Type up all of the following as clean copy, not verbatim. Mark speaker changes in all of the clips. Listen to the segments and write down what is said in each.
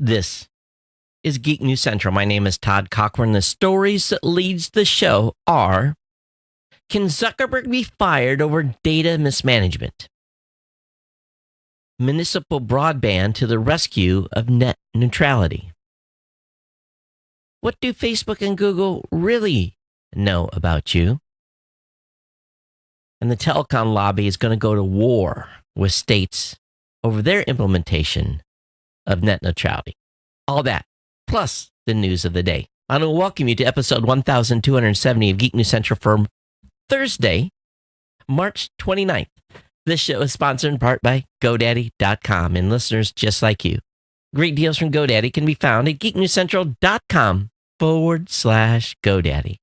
Speaker 1: This is Geek News Central. My name is Todd Cochran. The stories that leads the show are: can Zuckerberg be fired over data mismanagement? Municipal broadband to the rescue of net neutrality. What do Facebook and Google really know about you? And the telecom lobby is going to go to war with states over their implementation of net neutrality. All that, plus the news of the day. I want to welcome you to episode 1270 of Geek News Central for Thursday, March 29th. This show is sponsored in part by GoDaddy.com and listeners just like you. Great deals from GoDaddy can be found at geeknewscentral.com/GoDaddy.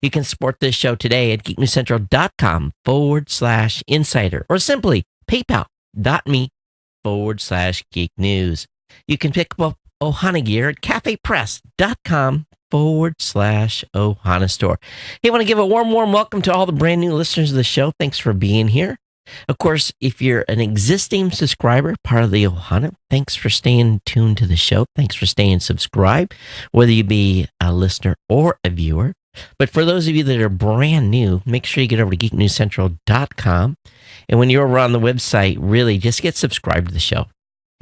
Speaker 1: You can support this show today at geeknewscentral.com/insider or simply paypal.me/geeknews. You can pick up Ohana gear at cafepress.com/Ohana store. Hey, I want to give a warm welcome to all the brand new listeners of the show. Thanks for being here. Of course, if you're an existing subscriber, part of the Ohana, thanks for staying tuned to the show. Thanks for staying subscribed, whether you be a listener or a viewer. But for those of you that are brand new, make sure you get over to geeknewscentral.com. And when you're over on the website, really just get subscribed to the show.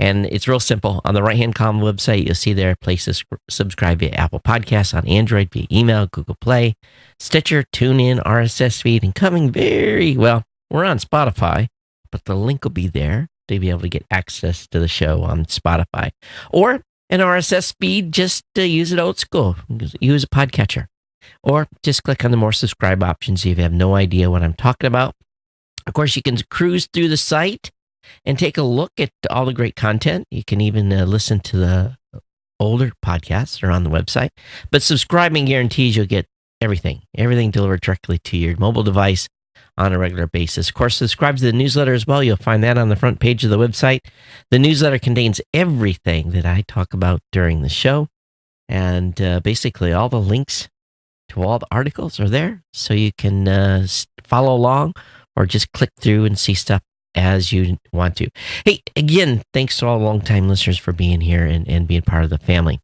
Speaker 1: And it's real simple. On the right-hand column of the website, you'll see there places to subscribe via Apple Podcasts, on Android, via email, Google Play, Stitcher, TuneIn, RSS feed, and coming we're on Spotify, but the link will be there to be able to get access to the show on Spotify. Or an RSS feed, just to use it old school. Use a podcatcher. Or just click on the more subscribe options if you have no idea what I'm talking about. Of course, you can cruise through the site and take a look at all the great content. You can even listen to the older podcasts that are on the website. But subscribing guarantees you'll get everything delivered directly to your mobile device on a regular basis. Of course, subscribe to the newsletter as well. You'll find that on the front page of the website. The newsletter contains everything that I talk about during the show. And basically all the links to all the articles are there. So you can follow along or just click through and see stuff as you want to. Hey, again, thanks to all longtime listeners for being here and being part of the family.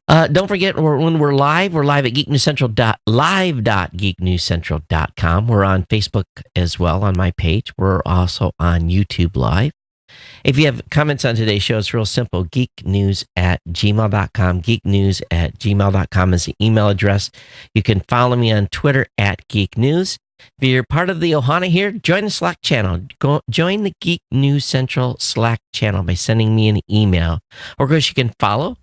Speaker 1: Don't forget, when we're live at live.geeknewscentral.com. We're on Facebook as well on my page. We're also on YouTube Live. If you have comments on today's show, it's real simple. geeknews@gmail.com. geeknews@gmail.com is the email address. You can follow me on Twitter @geeknews. If you're part of the Ohana here, join the Slack channel. Join the Geek News Central Slack channel by sending me an email. Or, of course, you can follow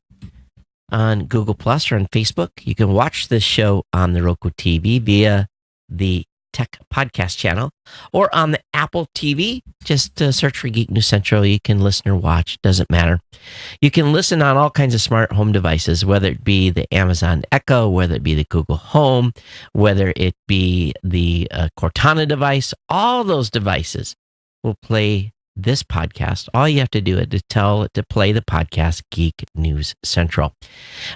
Speaker 1: on Google Plus or on Facebook. You can watch this show on the Roku TV via the Tech Podcast channel or on the Apple TV. Just search for Geek News Central. You can listen or watch. Doesn't matter. You can listen on all kinds of smart home devices, whether it be the Amazon Echo, whether it be the Google Home, whether it be the Cortana device. All those devices will play this podcast. All you have to do is to tell it to play the podcast Geek News Central.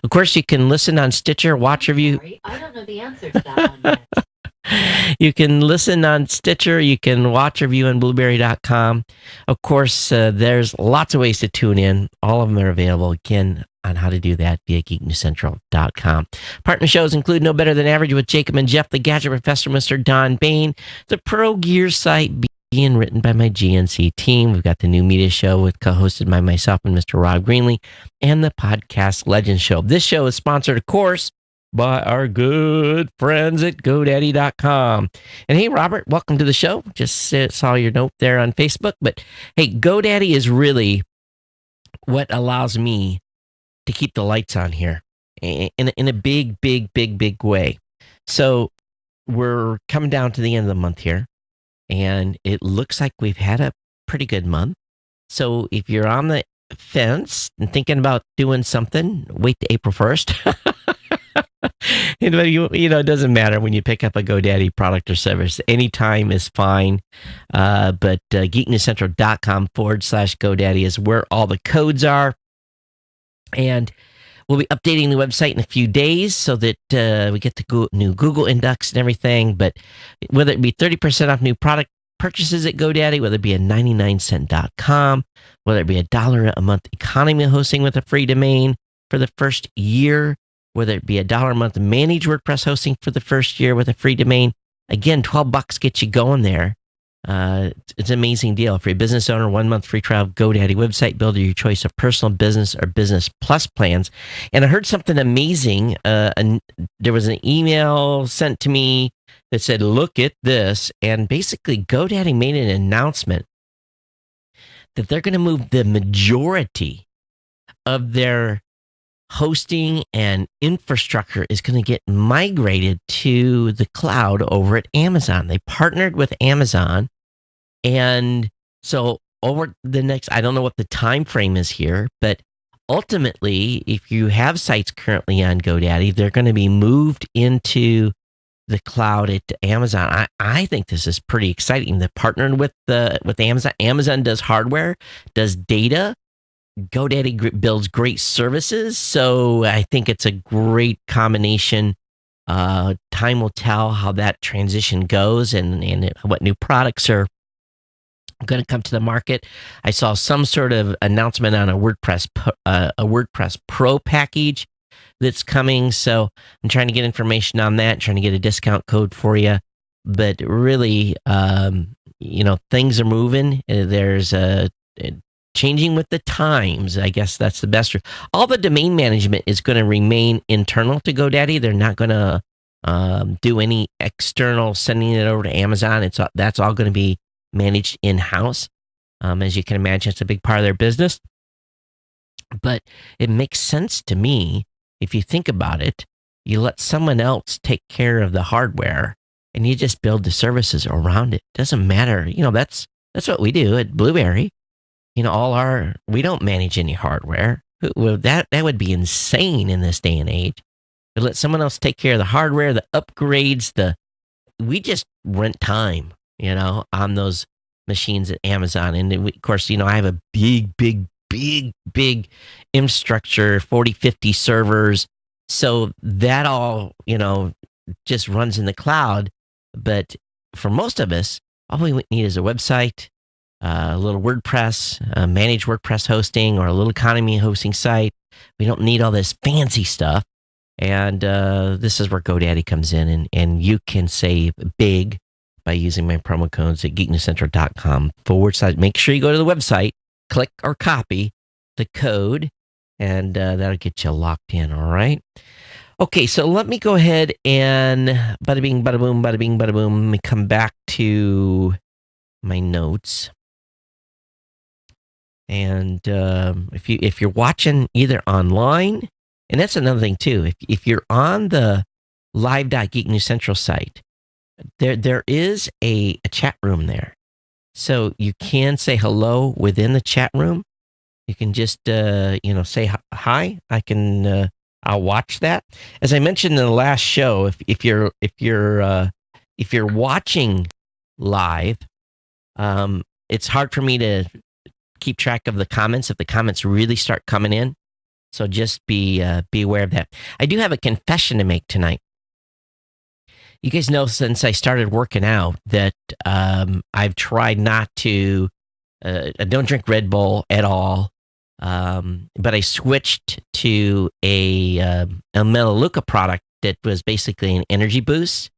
Speaker 1: Of course, you can listen on Stitcher, watch review.
Speaker 2: Sorry, I don't know the answer to that one yet.
Speaker 1: You can listen on Stitcher. You can watch review on Blueberry.com. Of course, there's lots of ways to tune in. All of them are available again on how to do that via geeknewscentral.com. Partner shows include No Better Than Average with Jacob and Jeff, the Gadget Professor, Mr. Don Bain, the Pro Gear site being written by my GNC team. We've got the New Media Show with co-hosted by myself and Mr. Rob Greenlee, and the Podcast Legends Show. This show is sponsored, of course, by our good friends at GoDaddy.com. And hey, Robert, welcome to the show. Just saw your note there on Facebook. But hey, GoDaddy is really what allows me to keep the lights on here in a big way. So we're coming down to the end of the month here, and it looks like we've had a pretty good month. So if you're on the fence and thinking about doing something, wait to April 1st. It doesn't matter when you pick up a GoDaddy product or service. Anytime is fine. But geeknewscentral.com/GoDaddy is where all the codes are. And we'll be updating the website in a few days so that we get the new Google index and everything. But whether it be 30% off new product purchases at GoDaddy, whether it be at 99cent.com, whether it be $1 a month economy hosting with a free domain for the first year, whether it be $1 a month managed WordPress hosting for the first year with a free domain. Again, $12 gets you going there. It's an amazing deal. For a business owner, 1 month free trial, GoDaddy website builder, your choice of personal, business, or business plus plans. And I heard something amazing. And there was an email sent to me that said, look at this. And basically, GoDaddy made an announcement that they're going to move the majority of their hosting and infrastructure is going to get migrated to the cloud over at Amazon. They partnered with Amazon. And so over the next, I don't know what the time frame is here, but ultimately, if you have sites currently on GoDaddy, they're going to be moved into the cloud at Amazon. I think this is pretty exciting. They're partnering with Amazon. Amazon does hardware, does data. GoDaddy builds great services, so I think it's a great combination. Time will tell how that transition goes and what new products are going to come to the market. I saw some sort of announcement on a WordPress Pro package that's coming, so I'm trying to get information on that, trying to get a discount code for you. But really, things are moving. There's a changing with the times, I guess that's the best. All the domain management is going to remain internal to GoDaddy. They're not going to do any external sending it over to Amazon. That's all going to be managed in-house. As you can imagine, it's a big part of their business. But it makes sense to me, if you think about it, you let someone else take care of the hardware and you just build the services around it. Doesn't matter. That's what we do at Blueberry. We don't manage any hardware. That would be insane in this day and age. But let someone else take care of the hardware, the upgrades, we just rent time, on those machines at Amazon. And of course, I have a big infrastructure, 40, 50 servers. So that all, just runs in the cloud. But for most of us, all we need is a website, a little WordPress, managed WordPress hosting, or a little economy hosting site. We don't need all this fancy stuff. And this is where GoDaddy comes in, and you can save big by using my promo codes at geeknewscentral.com/. Make sure you go to the website, click or copy the code, and that'll get you locked in, all right? Okay, so let me go ahead and bada bing, bada boom, bada bing, bada boom. Let me come back to my notes. And if you're watching either online, and that's another thing too, if you're on the live.Geek News Central site, there is a chat room there, so you can say hello within the chat room. You can just say hi. I'll watch that. As I mentioned in the last show, if you're watching live, it's hard for me to keep track of the comments if the comments really start coming in. So just be aware of that. I do have a confession to make tonight. You guys know since I started working out that I've tried not to. I don't drink Red Bull at all, but I switched to a Melaleuca product that was basically an energy boost,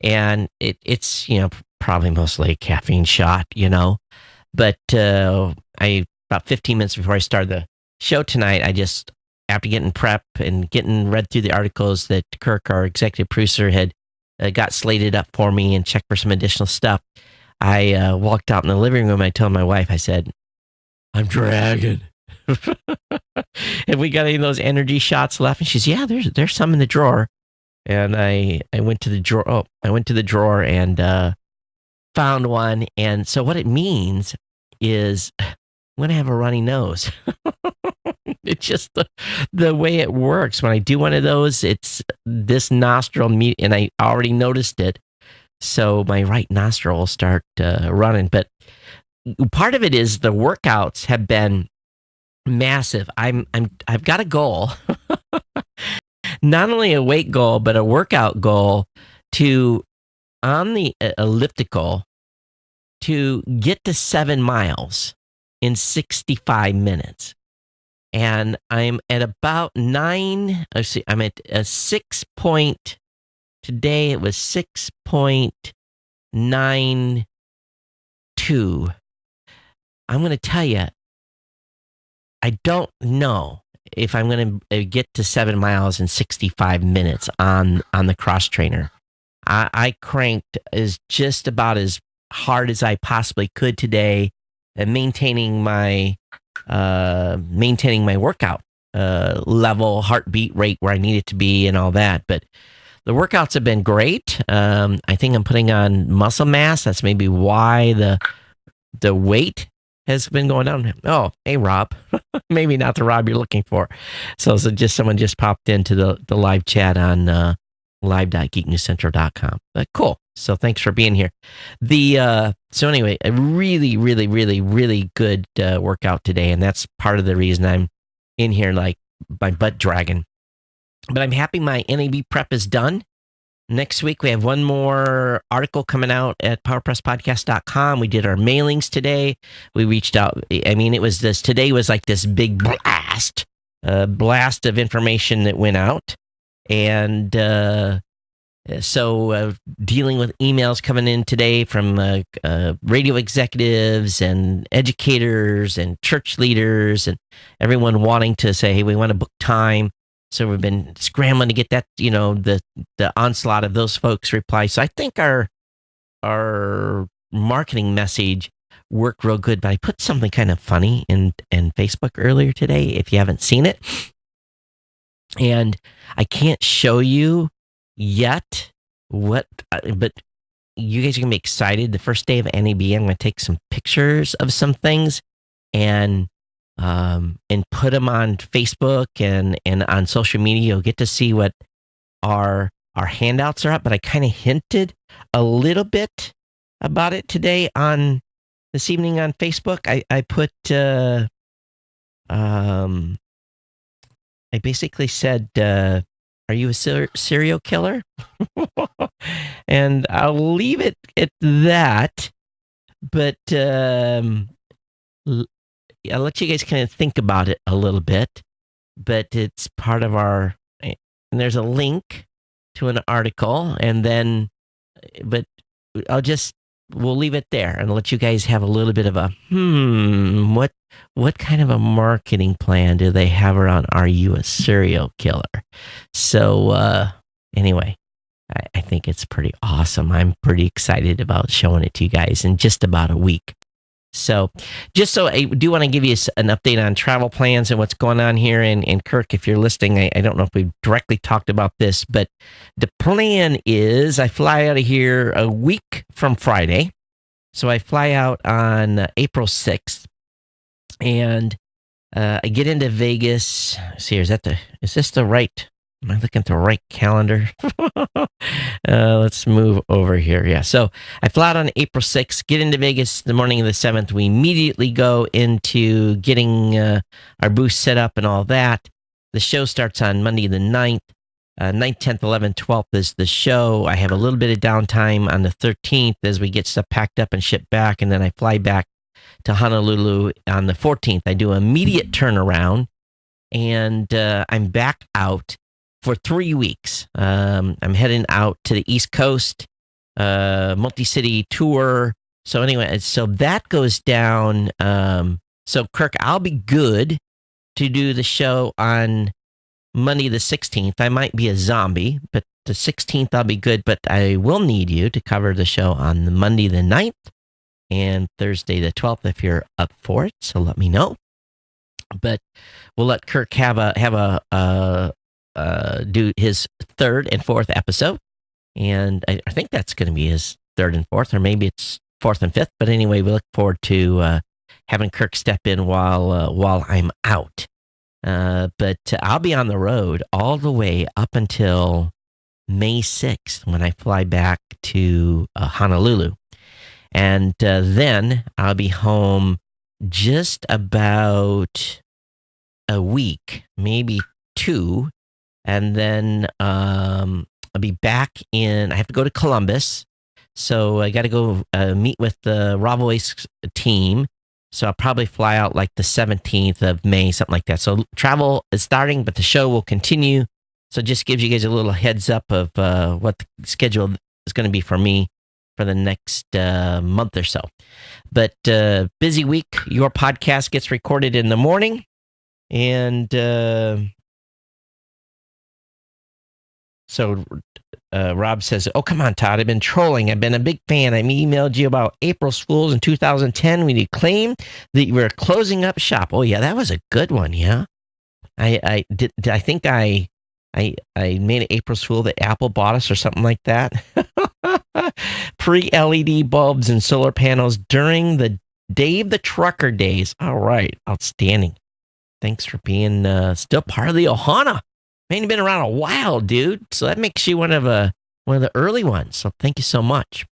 Speaker 1: and it's probably mostly a caffeine shot, But about 15 minutes before I started the show tonight, I just, after getting prep and getting read through the articles that Kirk, our executive producer, had got slated up for me and checked for some additional stuff, I walked out in the living room. I told my wife, I said, I'm dragging. Have we got any of those energy shots left? And she's, yeah, there's some in the drawer. And I went to the drawer. Oh, I went to the drawer and found one. And so what it means is I'm going to have a runny nose. It's just the way it works. When I do one of those, it's this nostril, and I already noticed it. So my right nostril will start running. But part of it is the workouts have been massive. I've got a goal, not only a weight goal, but a workout goal on the elliptical to get to 7 miles. in 65 minutes. And I'm at about 9. Let's see, I'm at a 6 point. Today it was 6.92. I'm going to tell you, I don't know if I'm going to get to 7 miles in 65 minutes on the cross trainer. I cranked just about as hard as I possibly could today, and maintaining my workout level, heartbeat rate where I need it to be, and all that. But the workouts have been great. I think I'm putting on muscle mass. That's maybe why the weight has been going down. Oh, hey, Rob. Maybe not the Rob you're looking for. So someone just popped into the live chat on live.geeknewscentral.com. Cool. So thanks for being here. So anyway, a really, really, really, really good workout today, and that's part of the reason I'm in here like my butt dragging. But I'm happy my NAB prep is done. Next week, we have one more article coming out at powerpresspodcast.com. We did our mailings today. We reached out. I mean, today was like this big blast of information that went out. And so dealing with emails coming in today from radio executives and educators and church leaders and everyone wanting to say, hey, we want to book time. So we've been scrambling to get that, the onslaught of those folks reply. So I think our marketing message worked real good. But I put something kind of funny in Facebook earlier today, if you haven't seen it. And I can't show you yet but you guys are going to be excited. The first day of NAB, I'm going to take some pictures of some things and put them on Facebook and on social media. You'll get to see what our handouts are at, but I kind of hinted a little bit about it today this evening on Facebook. I put, I basically said, are you a serial killer? And I'll leave it at that, but I'll let you guys kind of think about it a little bit, but it's part of and there's a link to an article, but we'll leave it there and let you guys have a little bit of a, what kind of a marketing plan do they have around, are you a serial killer? So, anyway, I think it's pretty awesome. I'm pretty excited about showing it to you guys in just about a week. So I do want to give you an update on travel plans and what's going on here. And Kirk, if you're listening, I don't know if we've directly talked about this, but the plan is I fly out of here a week from Friday. So I fly out on April 6th and I get into Vegas. Let's see, is this the right? Am I looking at the right calendar? Let's move over here. Yeah. So I fly out on April 6th, get into Vegas the morning of the 7th. We immediately go into getting our booth set up and all that. The show starts on Monday the 9th. 9th, 10th, 11th, 12th is the show. I have a little bit of downtime on the 13th as we get stuff packed up and shipped back. And then I fly back to Honolulu on the 14th. I do an immediate turnaround and I'm back out for 3 weeks. I'm heading out to the East Coast, multi-city tour. So anyway, so that goes down. So Kirk, I'll be good to do the show on Monday the 16th. I might be a zombie, but the 16th I'll be good. But I will need you to cover the show on the Monday the 9th and Thursday the 12th if you're up for it. So let me know. But we'll let Kirk do his third and fourth episode, and I think that's going to be his third and fourth, or maybe it's fourth and fifth. But anyway, we look forward to having Kirk step in while I'm out. But I'll be on the road all the way up until May 6th when I fly back to Honolulu, and then I'll be home just about a week, maybe 2. And then I'll be back I have to go to Columbus. So I got to go meet with the Raw Voice team So I'll probably fly out like the 17th of May, something like that. So travel is starting, but the show will continue. So it just gives you guys a little heads up of what the schedule is going to be for me for the next month or so. But busy week. Your podcast gets recorded in the morning. And so Rob says, "Oh, come on, Todd. I've been trolling. I've been a big fan. I emailed you about April Fools in 2010 when you claimed that you were closing up shop." Oh, yeah, that was a good one. Yeah. I did. I think I made an April Fool that Apple bought us or something like that. Pre-LED bulbs and solar panels during the Dave the Trucker days. All right. Outstanding. Thanks for being still part of the Ohana. Man, you've been around a while, dude. So that makes you one of the early ones. So thank you so much.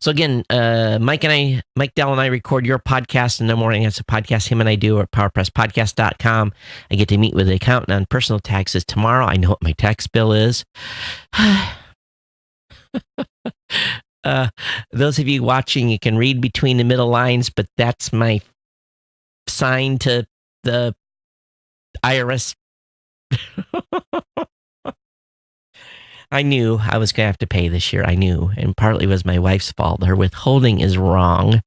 Speaker 1: So again, Mike Dell and I record your podcast in the morning. It's a podcast him and I do at powerpresspodcast.com. I get to meet with the accountant on personal taxes tomorrow. I know what my tax bill is. Those of you watching, you can read between the middle lines, but that's my sign to the IRS. I knew I was going to have to pay this year. I knew. And partly it was my wife's fault. Her withholding is wrong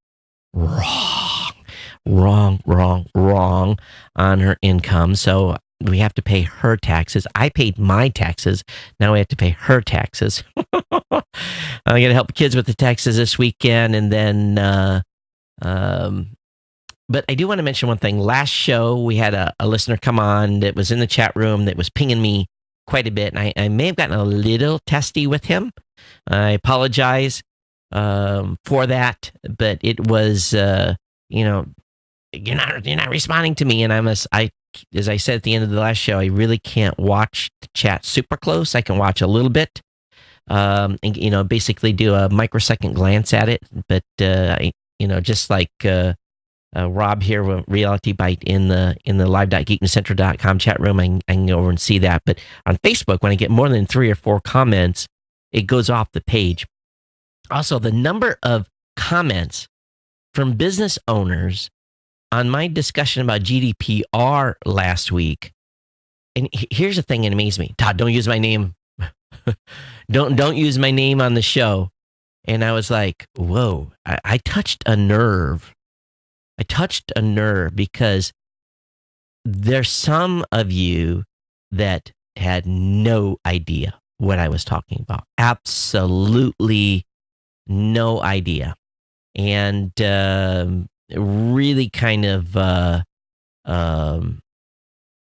Speaker 1: on her income. So we have to pay her taxes. I paid my taxes. Now we have to pay her taxes. I'm going to help kids with the taxes this weekend. And then, but I do want to mention one thing. Last show, we had a listener come on that was in the chat room that was pinging me quite a bit. And I may have gotten a little testy with him. I apologize for that. But it was, you're not responding to me. And as I said at the end of the last show, I really can't watch the chat super close. I can watch a little bit and, basically do a microsecond glance at it. But, just like Rob here with Reality Bite in the live.geeknewscentral.com chat room, I can go over and see that. But on Facebook, when I get more than 3 or 4 comments, it goes off the page. Also, the number of comments from business owners on my discussion about GDPR last week. And here's the thing that amazed me. Todd, don't use my name. don't use my name on the show. And I was like, whoa, I touched a nerve. I touched a nerve because there's some of you that had no idea what I was talking about. Absolutely no idea. And really kind of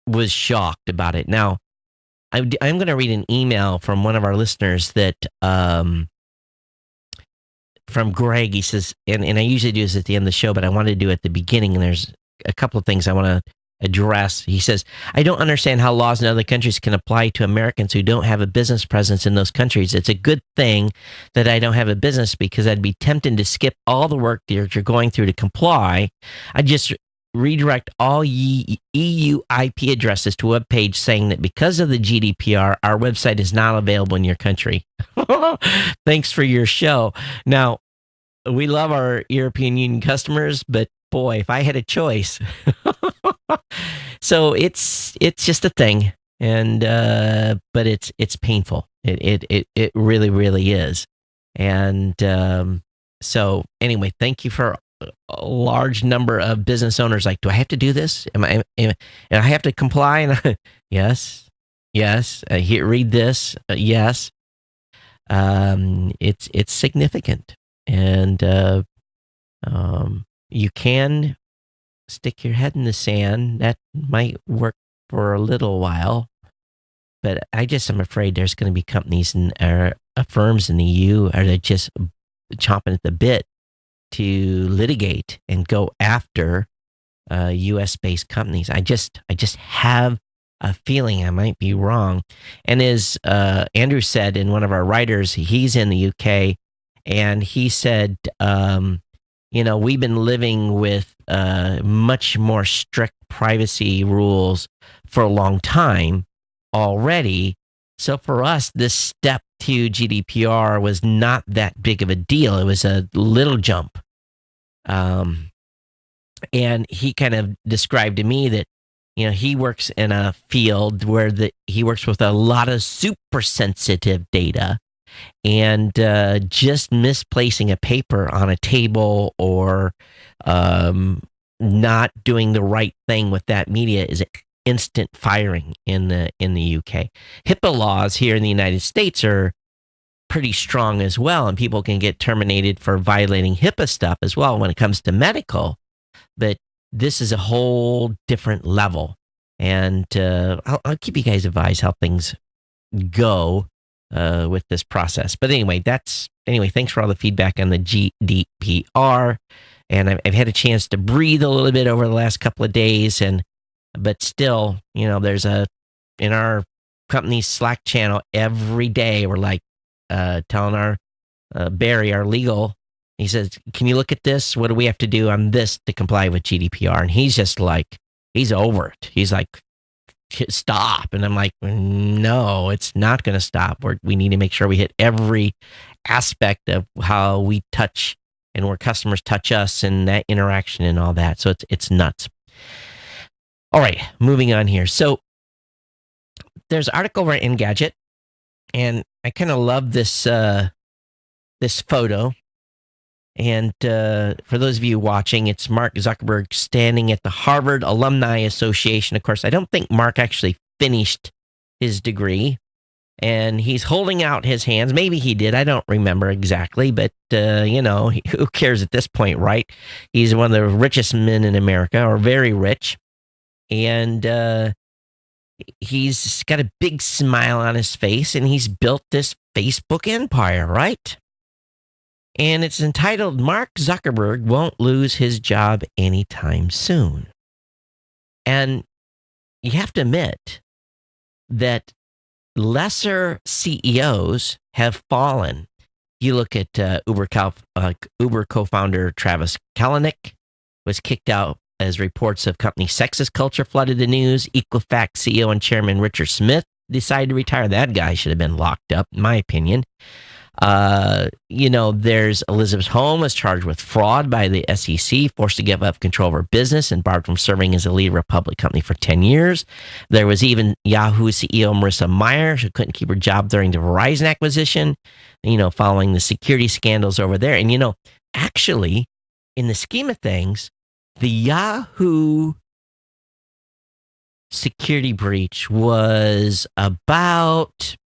Speaker 1: was shocked about it. Now, I'm going to read an email from one of our listeners that from Greg. He says, and I usually do this at the end of the show, but I wanted to do it at the beginning, and there's a couple of things I want to address. He says, "I don't understand how laws in other countries can apply to Americans who don't have a business presence in those countries. It's a good thing that I don't have a business because I'd be tempted to skip all the work that you're going through to comply. I just redirect all EU IP addresses to a web page saying that because of the GDPR, our website is not available in your country." Thanks for your show. Now, we love our European Union customers, but boy, if I had a choice. So it's just a thing, and but it's painful. It really, really is. And so anyway, thank you for a large number of business owners. Like, do I have to do this? And I have to comply? And yes. Here, read this. Yes. It's significant, and you can stick your head in the sand. That might work for a little while, but I'm afraid there's going to be companies and firms in the EU are just chomping at the bit to litigate and go after U.S.-based companies. I just have a feeling I might be wrong. And as Andrew said, in one of our writers, he's in the UK, and he said, we've been living with much more strict privacy rules for a long time already. So for us, this step to GDPR was not that big of a deal. It was a little jump. And he kind of described to me that, he works in a field where he works with a lot of super sensitive data, and just misplacing a paper on a table or not doing the right thing with that media is instant firing in the UK. HIPAA laws here in the United States are pretty strong as well, and people can get terminated for violating HIPAA stuff as well when it comes to medical. But this is a whole different level, and I'll keep you guys advised how things go with this process. But anyway, thanks for all the feedback on the GDPR, and I've had a chance to breathe a little bit over the last couple of days, but still, there's in our company's Slack channel every day, we're like telling our Barry, our legal, he says, can you look at this? What do we have to do on this to comply with GDPR? And he's just like, he's over it. He's like, stop. And I'm like, no, it's not going to stop. We need to make sure we hit every aspect of how we touch and where customers touch us and that interaction and all that. So it's nuts. All right, moving on here. So there's an article over at Engadget, and I kind of love this photo. And for those of you watching, it's Mark Zuckerberg standing at the Harvard Alumni Association. Of course, I don't think Mark actually finished his degree, and he's holding out his hands. Maybe he did. I don't remember exactly, but, who cares at this point, right? He's one of the richest men in America, or very rich, and he's got a big smile on his face, and he's built this Facebook empire, right? And it's entitled, Mark Zuckerberg Won't Lose His Job Anytime Soon. And you have to admit that lesser CEOs have fallen. You look at Uber co-founder Travis Kalanick was kicked out as reports of company sexist culture flooded the news. Equifax CEO and chairman Richard Smith decided to retire. That guy should have been locked up, in my opinion. There's Elizabeth Holmes was charged with fraud by the SEC, forced to give up control of her business and barred from serving as a leader of a public company for 10 years. There was even Yahoo CEO Marissa Mayer, who couldn't keep her job during the Verizon acquisition, following the security scandals over there. And, actually, in the scheme of things, the Yahoo security breach was about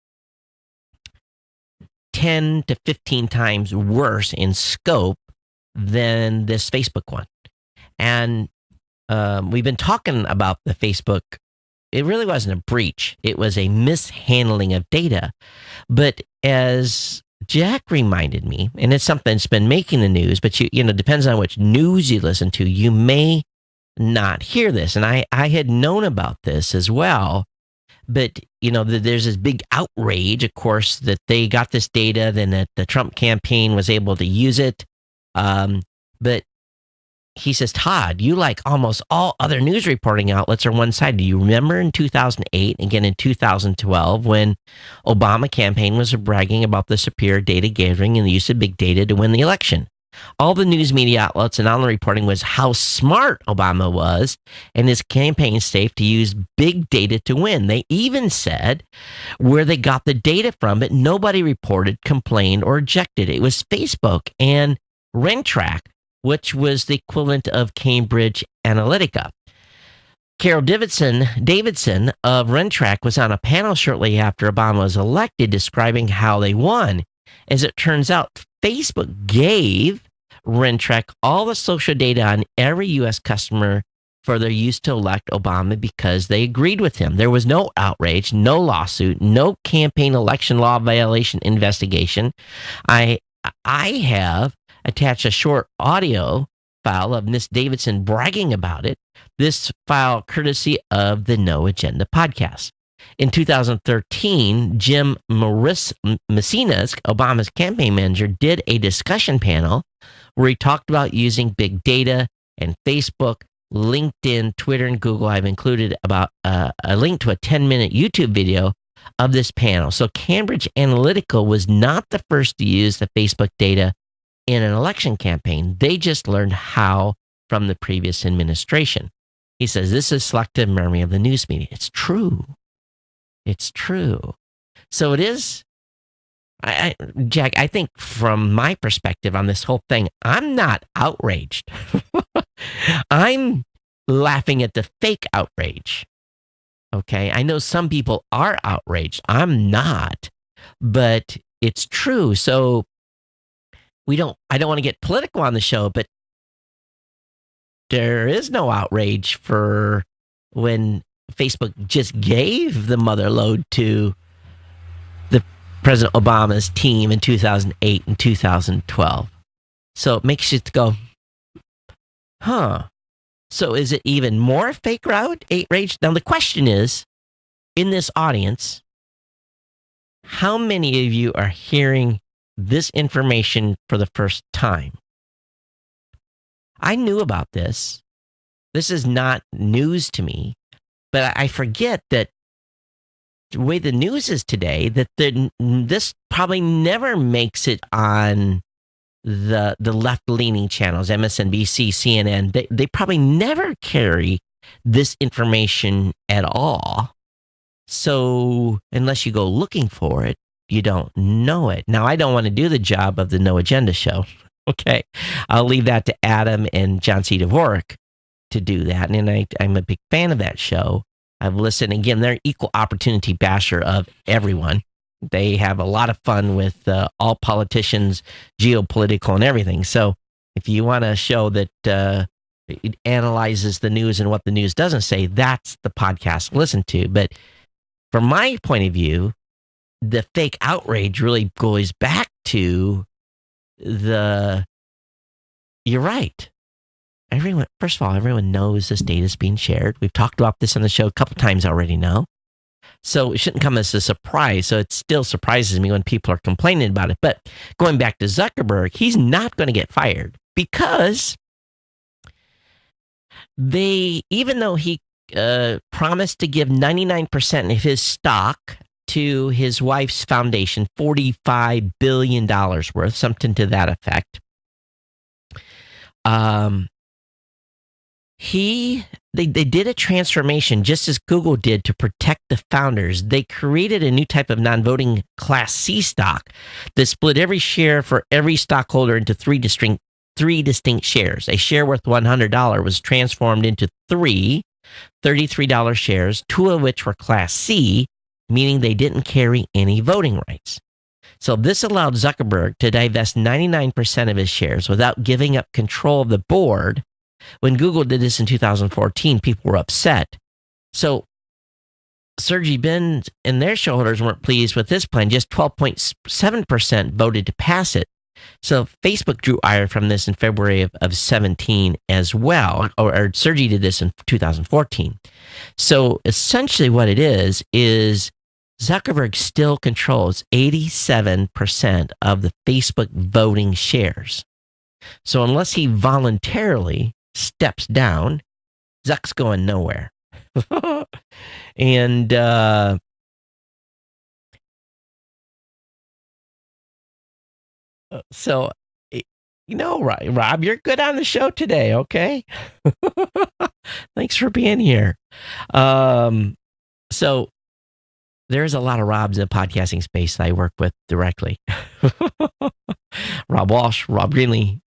Speaker 1: 10 to 15 times worse in scope than this Facebook one. And we've been talking about the Facebook. It really wasn't a breach. It was a mishandling of data. But as Jack reminded me, and it's something that's been making the news, but depends on which news you listen to, you may not hear this. And I had known about this as well. But, there's this big outrage, of course, that they got this data, then that the Trump campaign was able to use it. But he says, Todd, you like almost all other news reporting outlets are one side. Do you remember in 2008, again in 2012, when Obama campaign was bragging about the superior data gathering and the use of big data to win the election? All the news media outlets and online reporting was how smart Obama was and his campaign safe to use big data to win. They even said where they got the data from, but nobody reported, complained, or objected. It was Facebook and Rentrack, which was the equivalent of Cambridge Analytica. Carol Davidson of Rentrack was on a panel shortly after Obama was elected describing how they won. As it turns out, Facebook gave Rentrack all the social data on every U.S. customer for their use to elect Obama because they agreed with him. There was no outrage, no lawsuit, no campaign election law violation investigation. I have attached a short audio file of Miss Davidson bragging about it. This file courtesy of the No Agenda podcast. In 2013, Jim Messinas, Obama's campaign manager, did a discussion panel where he talked about using big data and Facebook, LinkedIn, Twitter, and Google. I've included about a link to a 10-minute YouTube video of this panel. So Cambridge Analytica was not the first to use the Facebook data in an election campaign. They just learned how from the previous administration. He says this is selective memory of the news media. It's true. It's true. So it is. Jack, I think from my perspective on this whole thing, I'm not outraged. I'm laughing at the fake outrage. Okay. I know some people are outraged. I'm not, but it's true. So I don't want to get political on the show, but there is no outrage for when Facebook just gave the mother lode to the President Obama's team in 2008 and 2012. So it makes you go, huh? So is it even more fake outrage? Now the question is, in this audience, how many of you are hearing this information for the first time? I knew about this. This is not news to me, but I forget that the way the news is today, that this probably never makes it on the left-leaning channels, MSNBC, CNN. They probably never carry this information at all. So unless you go looking for it, you don't know it. Now, I don't want to do the job of the No Agenda show. Okay, I'll leave that to Adam and John C. Dvorak to do that. And I'm a big fan of that show. I've listened. Again, they're equal opportunity basher of everyone. They have a lot of fun with all politicians, geopolitical and everything. So if you want a show that it analyzes the news and what the news doesn't say, that's the podcast to listen to. But from my point of view, the fake outrage really goes back to you're right. First of all, everyone knows this data is being shared. We've talked about this on the show a couple times already now. So it shouldn't come as a surprise. So it still surprises me when people are complaining about it. But going back to Zuckerberg, he's not going to get fired because even though he promised to give 99% of his stock to his wife's foundation, $45 billion worth, something to that effect. They did a transformation just as Google did to protect the founders. They created a new type of non-voting Class C stock that split every share for every stockholder into three distinct shares. A share worth $100 was transformed into three $33 shares, two of which were Class C, meaning they didn't carry any voting rights. So this allowed Zuckerberg to divest 99% of his shares without giving up control of the board. When Google did this in 2014, people were upset. So Sergey Brin and their shareholders weren't pleased with this plan. Just 12.7% voted to pass it. So Facebook drew ire from this in February of 17 as well, or Sergey did this in 2014. So essentially what it is Zuckerberg still controls 87% of the Facebook voting shares. So unless he voluntarily steps down, Zuck's going nowhere. And so, Rob, you're good on the show today, okay? Thanks for being here. So there's a lot of Robs in the podcasting space that I work with directly. Rob Walsh, Rob Greenlee,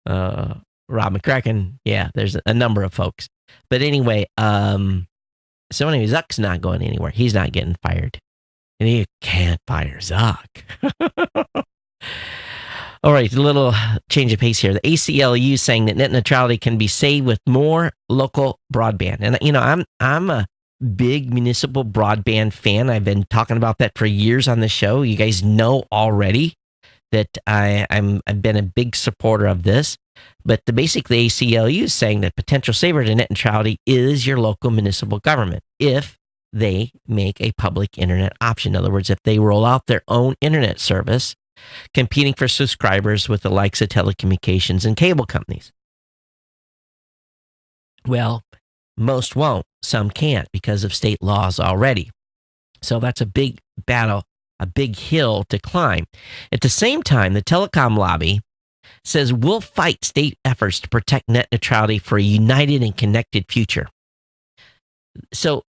Speaker 1: Rob McCracken. Yeah, there's a number of folks. But anyway, Zuck's not going anywhere. He's not getting fired. And you can't fire Zuck. All right, a little change of pace here. The ACLU is saying that net neutrality can be saved with more local broadband. And, I'm a big municipal broadband fan. I've been talking about that for years on the show. You guys know already that I've been a big supporter of this. But basically, the ACLU is saying that potential saver to net neutrality is your local municipal government if they make a public internet option. In other words, if they roll out their own internet service, competing for subscribers with the likes of telecommunications and cable companies. Well, most won't. Some can't because of state laws already. So that's a big battle, a big hill to climb. At the same time, the telecom lobby says we'll fight state efforts to protect net neutrality for a united and connected future. So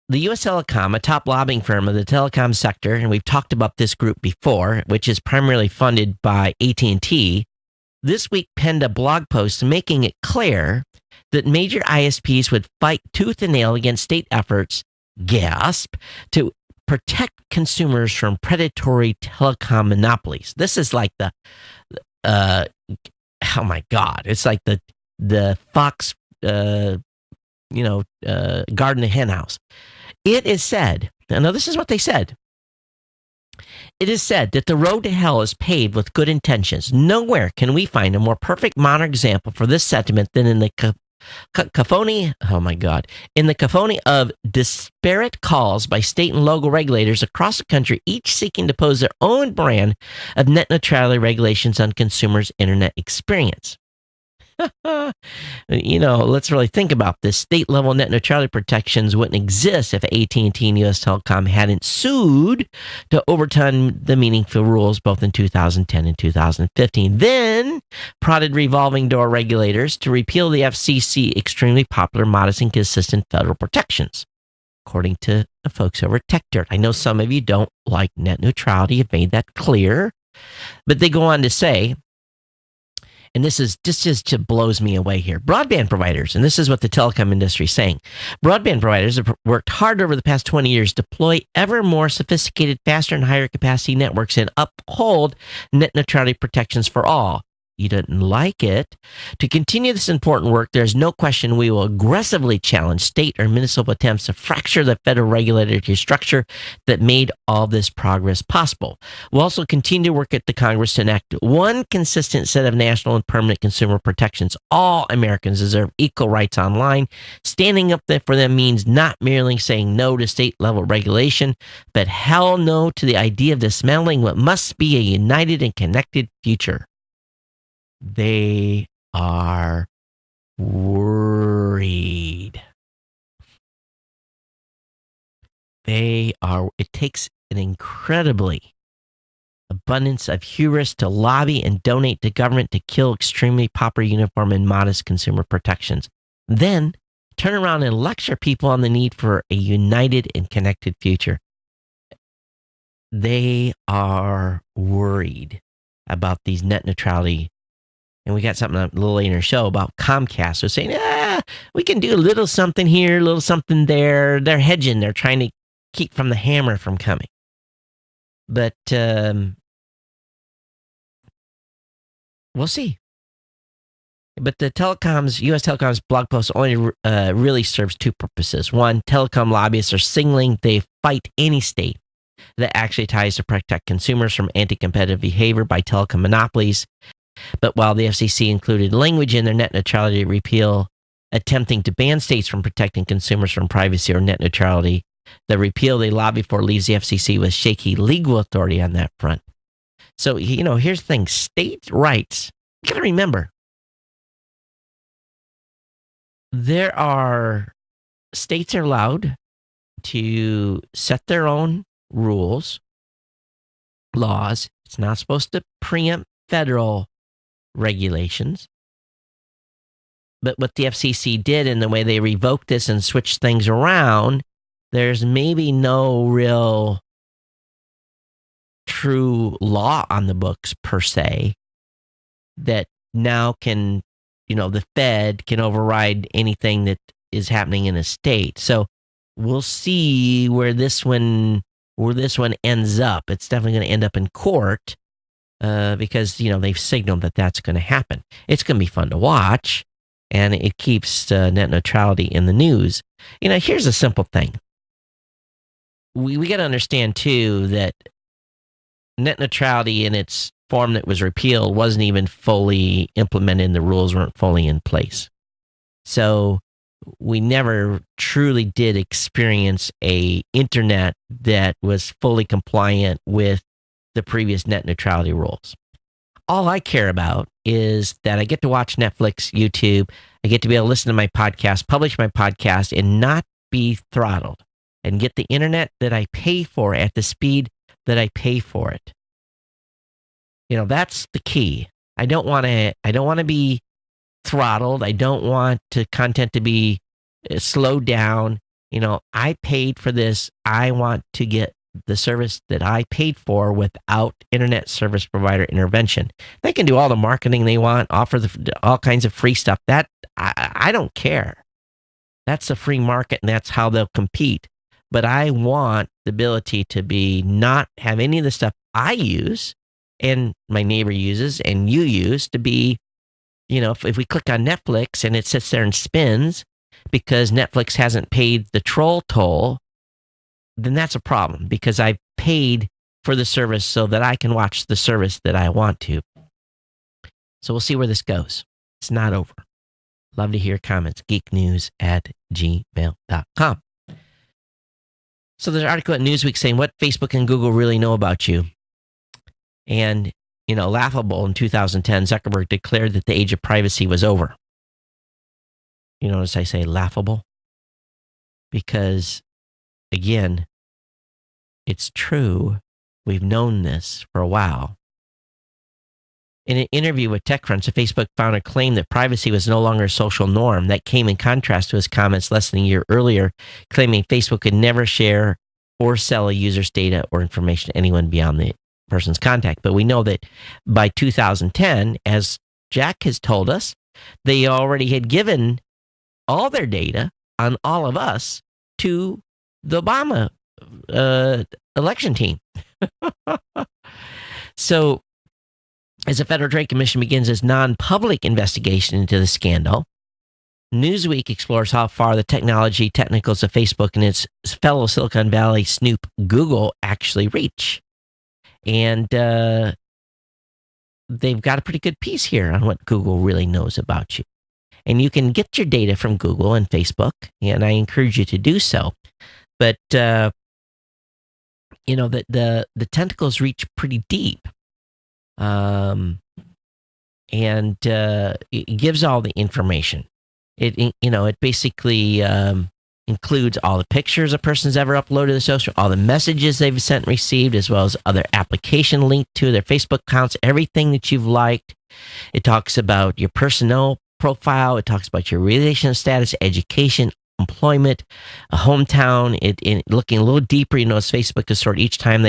Speaker 1: the U.S. Telecom, a top lobbying firm of the telecom sector, and we've talked about this group before, which is primarily funded by AT&T, this week penned a blog post making it clear that major ISPs would fight tooth and nail against state efforts, gasp, to protect consumers from predatory telecom monopolies. This is like the, oh my God, it's like the Fox, garden and hen house. It is said, now this is what they said. It is said that the road to hell is paved with good intentions. Nowhere can we find a more perfect modern example for this sentiment than in the cacophony, in the cacophony of disparate calls by state and local regulators across the country, each seeking to pose their own brand of net neutrality regulations on consumers' internet experience. Let's really think about this. State-level net neutrality protections wouldn't exist if AT&T and U.S. Telecom hadn't sued to overturn the meaningful rules both in 2010 and 2015. Then prodded revolving door regulators to repeal the FCC extremely popular, modest, and consistent federal protections, according to the folks over at Tech Dirt. I know some of you don't like net neutrality. I've made that clear. But they go on to say, and this just blows me away here. Broadband providers, and this is what the telecom industry is saying. Broadband providers have worked hard over the past 20 years to deploy ever more sophisticated, faster, and higher capacity networks and uphold net neutrality protections for all. You didn't like it. To continue this important work, there's no question we will aggressively challenge state or municipal attempts to fracture the federal regulatory structure that made all this progress possible. We'll also continue to work at the Congress to enact one consistent set of national and permanent consumer protections. All Americans deserve equal rights online. Standing up there for them means not merely saying no to state-level regulation, but hell no to the idea of dismantling what must be a united and connected future. They are worried. It takes an incredibly abundance of hubris to lobby and donate to government to kill extremely popular, uniform, and modest consumer protections. Then turn around and lecture people on the need for a united and connected future. They are worried about these net neutrality. And we got something a little later in our show about Comcast. So saying, we can do a little something here, a little something there. They're hedging. They're trying to keep from the hammer from coming. But we'll see. But the U.S. Telecom's blog post only really serves two purposes. One, telecom lobbyists are signaling they fight any state that actually tries to protect consumers from anti-competitive behavior by telecom monopolies. But while the FCC included language in their net neutrality repeal attempting to ban states from protecting consumers from privacy or net neutrality, the repeal they lobby for leaves the FCC with shaky legal authority on that front. So, here's the thing. State rights, you got to remember, states are allowed to set their own rules, laws. It's not supposed to preempt federal regulations. But what the FCC did and the way they revoked this and switched things around, there's maybe no real true law on the books per se that now can, the Fed can override anything that is happening in a state. So we'll see where this one ends up. It's definitely going to end up in court. Because, they've signaled that that's going to happen. It's going to be fun to watch, and it keeps net neutrality in the news. Here's a simple thing. We got to understand, too, that net neutrality in its form that was repealed wasn't even fully implemented, and the rules weren't fully in place. So we never truly did experience a internet that was fully compliant with the previous net neutrality rules. All I care about is that I get to watch Netflix, YouTube. I get to be able to listen to my podcast, publish my podcast, and not be throttled, and get the internet that I pay for at the speed that I pay for it. That's the key. I don't want to be throttled. I don't want content to be slowed down. I paid for this. I want to get the service that I paid for without internet service provider intervention. They can do all the marketing they want, offer all kinds of free stuff. That I don't care. That's a free market, and that's how they'll compete. But I want the ability to not have any of the stuff I use and my neighbor uses and you use to be, if we click on Netflix and it sits there and spins because Netflix hasn't paid the troll toll, then that's a problem because I paid for the service so that I can watch the service that I want to. So we'll see where this goes. It's not over. Love to hear comments. geeknews@gmail.com. So there's an article at Newsweek saying what Facebook and Google really know about you. And, laughable, in 2010, Zuckerberg declared that the age of privacy was over. You notice I say laughable? Because, again, it's true. We've known this for a while. In an interview with TechCrunch, a Facebook founder claimed that privacy was no longer a social norm. That came in contrast to his comments less than a year earlier, claiming Facebook could never share or sell a user's data or information to anyone beyond the person's contact. But we know that by 2010, as Jack has told us, they already had given all their data on all of us to the Obama election team. So, as the Federal Trade Commission begins its non-public investigation into the scandal, Newsweek explores how far the technicals of Facebook and its fellow Silicon Valley snoop Google actually reach. And they've got a pretty good piece here on what Google really knows about you. And you can get your data from Google and Facebook, and I encourage you to do so. But, the tentacles reach pretty deep. And it gives all the information. It basically includes all the pictures a person's ever uploaded to social, all the messages they've sent and received, as well as other application linked to their Facebook accounts, everything that you've liked. It talks about your personal profile. It talks about your relationship status, education, employment, a hometown. It looking a little deeper, Facebook is stored each time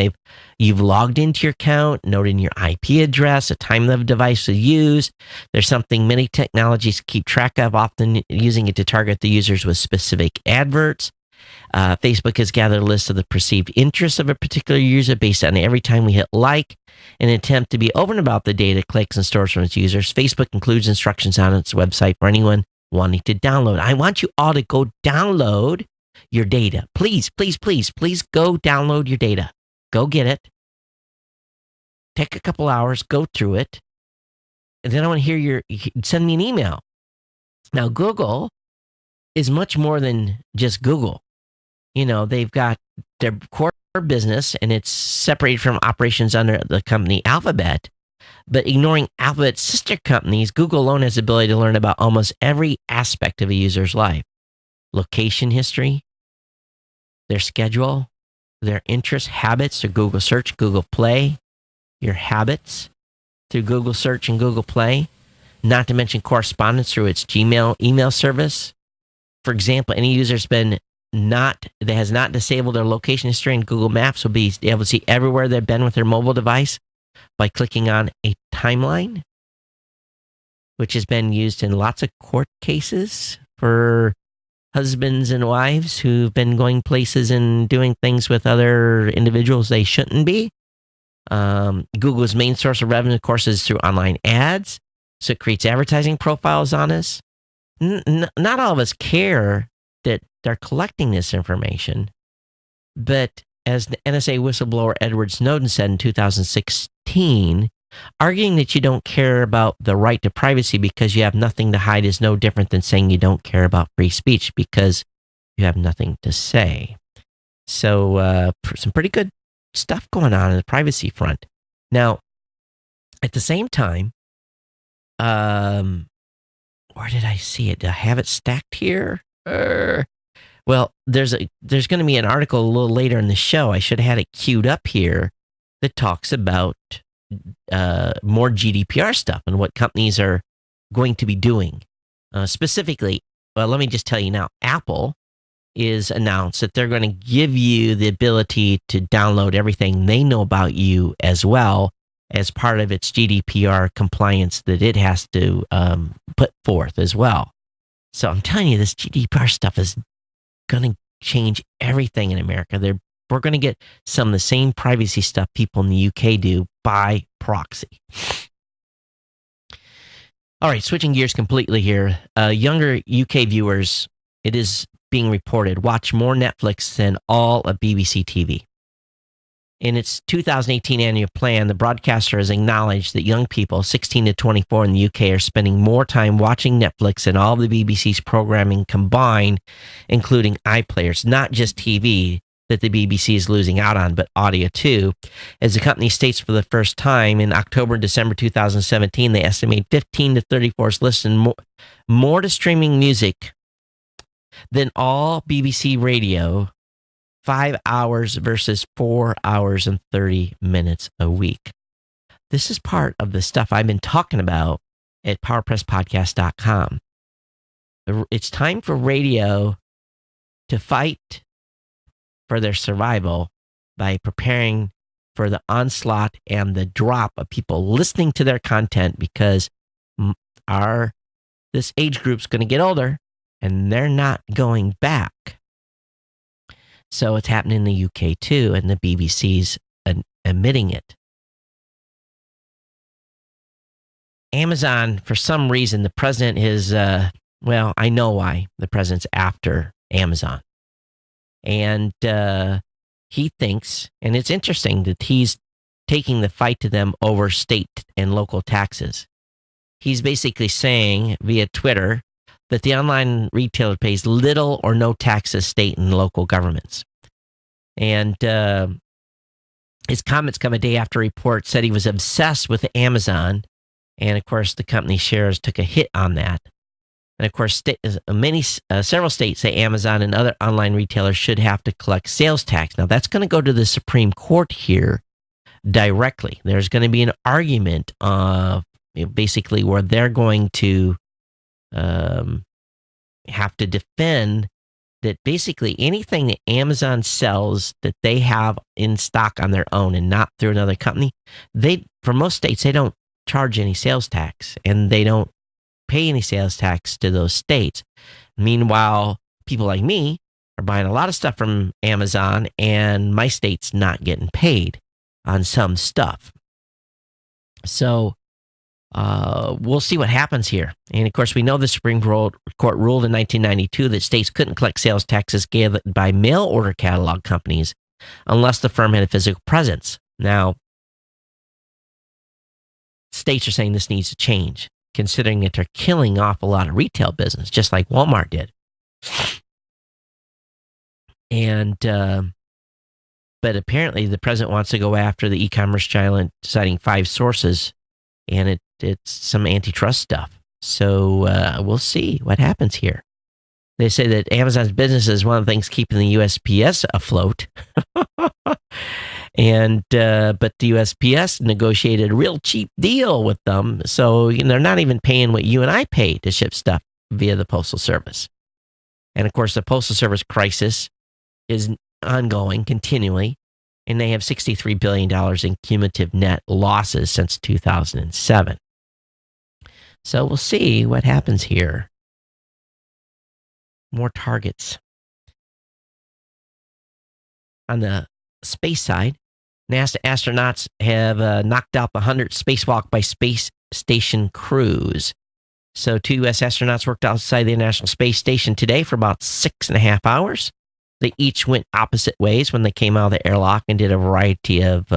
Speaker 1: you've logged into your account, noting your IP address, a time of device to use. There's something many technologies keep track of, often using it to target the users with specific adverts. Facebook has gathered a list of the perceived interests of a particular user based on every time we hit like. In an attempt to be open about the data it collects and stores from its users, Facebook includes instructions on its website for anyone wanting to download. I want you all to go download your data. Please, please, please, please go download your data. Go get it. Take a couple hours, go through it. And then I want to hear send me an email. Now, Google is much more than just Google. They've got their core business, and it's separated from operations under the company Alphabet. But ignoring Alphabet's sister companies, Google alone has the ability to learn about almost every aspect of a user's life. Location history, their schedule, their interests, habits through Google Search, Google Play, your habits through Google Search and Google Play, not to mention correspondence through its Gmail email service. For example, any user that has not disabled their location history in Google Maps will be able to see everywhere they've been with their mobile device by clicking on a timeline, which has been used in lots of court cases for husbands and wives who've been going places and doing things with other individuals they shouldn't be. Google's main source of revenue, of course, is through online ads. So it creates advertising profiles on us. Not all of us care that they're collecting this information, but as the NSA whistleblower Edward Snowden said in 2016, arguing that you don't care about the right to privacy because you have nothing to hide is no different than saying you don't care about free speech because you have nothing to say. So some pretty good stuff going on the privacy front. Now, at the same time, where did I see it? Do I have it stacked here? Well, there's going to be an article a little later in the show. I should have had it queued up here that talks about more GDPR stuff and what companies are going to be doing. Specifically, well, let me just tell you now, Apple is announced that they're going to give you the ability to download everything they know about you as well as part of its GDPR compliance that it has to put forth as well. So I'm telling you, this GDPR stuff is going to change everything in America. We're going to get some of the same privacy stuff people in the UK do by proxy. All right, switching gears completely here. Younger UK viewers, it is being reported, watch more Netflix than all of BBC TV. In its 2018 annual plan, the broadcaster has acknowledged that young people 16 to 24 in the UK are spending more time watching Netflix than all of the BBC's programming combined, including iPlayers, not just TV that the BBC is losing out on, but audio too. As the company states for the first time in October and December 2017, they estimate 15 to 34s listen more to streaming music than all BBC radio, 5 hours versus 4 hours and 30 minutes a week. This is part of the stuff I've been talking about at PowerPressPodcast.com. It's time for radio to fight for their survival by preparing for the onslaught and the drop of people listening to their content, because this age group's going to get older and they're not going back. So it's happening in the UK too, and the BBC's admitting it. Amazon, for some reason, the president is, well, I know why the president's after Amazon. And he thinks, and it's interesting that he's taking the fight to them over state and local taxes. He's basically saying via Twitter that the online retailer pays little or no taxes state and local governments. And his comments come a day after a report said he was obsessed with Amazon. And of course, the company shares took a hit on that. And of course, several states say Amazon and other online retailers should have to collect sales tax. Now, that's going to go to the Supreme Court here directly. There's going to be an argument basically where they're going to have to defend that basically anything that Amazon sells that they have in stock on their own and not through another company, for most states, they don't charge any sales tax and they don't pay any sales tax to those states. Meanwhile, people like me are buying a lot of stuff from Amazon and my state's not getting paid on some stuff. So we'll see what happens here. And of course, we know the Supreme Court ruled in 1992 that states couldn't collect sales taxes gathered by mail order catalog companies unless the firm had a physical presence. Now, states are saying this needs to change, considering that they're killing off a lot of retail business, just like Walmart did. And, but apparently the president wants to go after the e-commerce giant, citing 5 sources, and it's some antitrust stuff. So we'll see what happens here. They say that Amazon's business is one of the things keeping the USPS afloat. And but the USPS negotiated a real cheap deal with them, so they're not even paying what you and I pay to ship stuff via the Postal Service. And of course, the Postal Service crisis is ongoing continually, and they have $63 billion in cumulative net losses since 2007. So we'll see what happens here. More targets. On the space side, NASA astronauts have knocked out the 100th spacewalk by space station crews. So 2 U.S. astronauts worked outside the International Space Station today for about 6.5 hours. They each went opposite ways when they came out of the airlock and did a variety of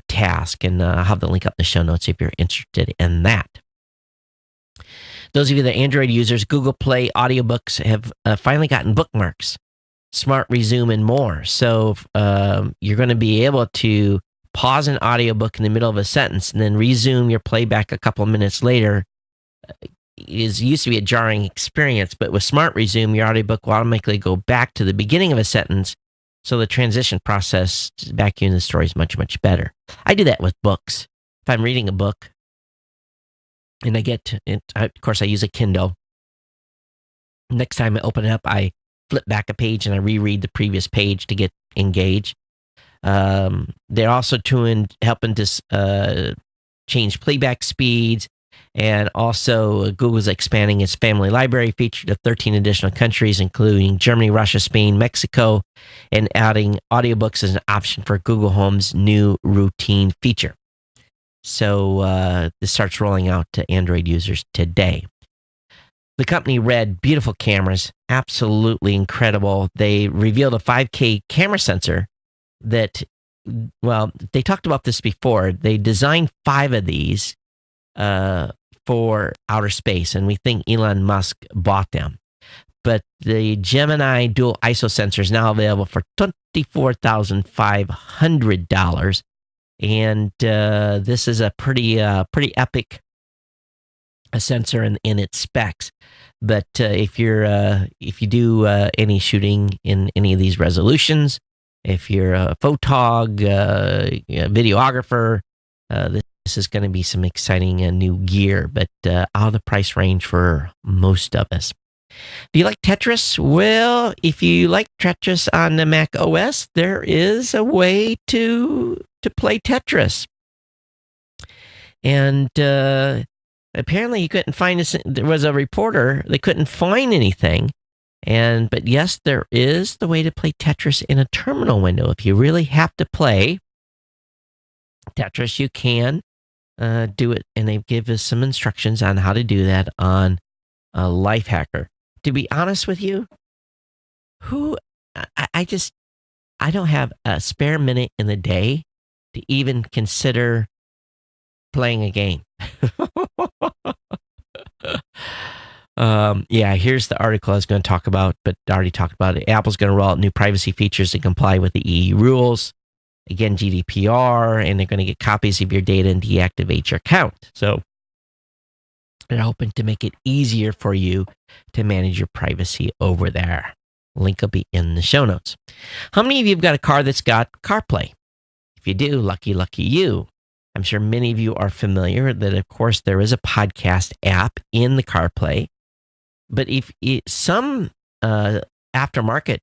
Speaker 1: tasks. And I'll have the link up in the show notes if you're interested in that. Those of you that are Android users, Google Play audiobooks have finally gotten bookmarks, Smart Resume, and more. So you're going to be able to pause an audiobook in the middle of a sentence and then resume your playback a couple of minutes later. It used to be a jarring experience, but with Smart Resume, your audiobook will automatically go back to the beginning of a sentence, so the transition process back into the story is much, much better. I do that with books. if I'm reading a book and of course, I use a Kindle. Next time I open it up, I flip back a page and I reread the previous page to get engaged. They're also helping to change playback speeds. And also, Google's expanding its family library feature to 13 additional countries, including Germany, Russia, Spain, Mexico, and adding audiobooks as an option for Google Home's new routine feature. So this starts rolling out to Android users today. The company read beautiful cameras, absolutely incredible. They revealed a 5K camera sensor that, well, they talked about this before. They designed 5 of these for outer space, and we think Elon Musk bought them. But the Gemini dual ISO sensor is now available for $24,500, and this is a pretty epic sensor in its specs. But if you do any shooting in any of these resolutions, if you're a photog, videographer, this is going to be some exciting new gear, but out of the price range for most of us. Do you like Tetris? Well, if you like Tetris on the Mac OS, there is a way to play Tetris. And apparently you couldn't find this. There was a reporter, they couldn't find anything. But yes, there is the way to play Tetris in a terminal window. If you really have to play Tetris, you can do it, and they give us some instructions on how to do that on Lifehacker. To be honest with you, I don't have a spare minute in the day to even consider playing a game. Here's the article I was going to talk about, but I already talked about it. Apple's going to roll out new privacy features to comply with the EU rules. Again, GDPR, and they're going to get copies of your data and deactivate your account. So they're hoping to make it easier for you to manage your privacy over there. Link will be in the show notes. How many of you have got a car that's got CarPlay? If you do, lucky you. I'm sure many of you are familiar that, of course, there is a podcast app in the CarPlay. But some aftermarket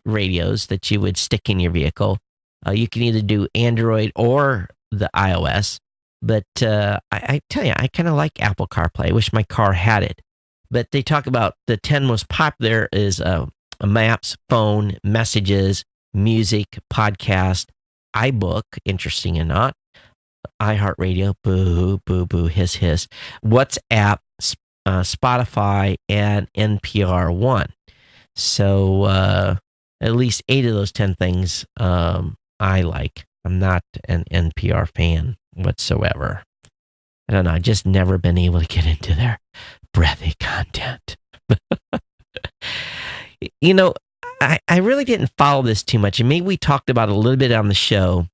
Speaker 1: radios that you would stick in your vehicle, you can either do Android or the iOS. But I tell you, I kind of like Apple CarPlay. I wish my car had it. But they talk about the 10 most popular is Maps, phone, messages, music, podcast, iBook, interesting or not, iHeartRadio, boo, boo, boo, hiss, hiss, WhatsApp, Spotify, and NPR One. So at least 8 of those 10 things I like. I'm not an NPR fan whatsoever. I don't know. I've just never been able to get into their breathy content. I really didn't follow this too much. And maybe we talked about it a little bit on the show.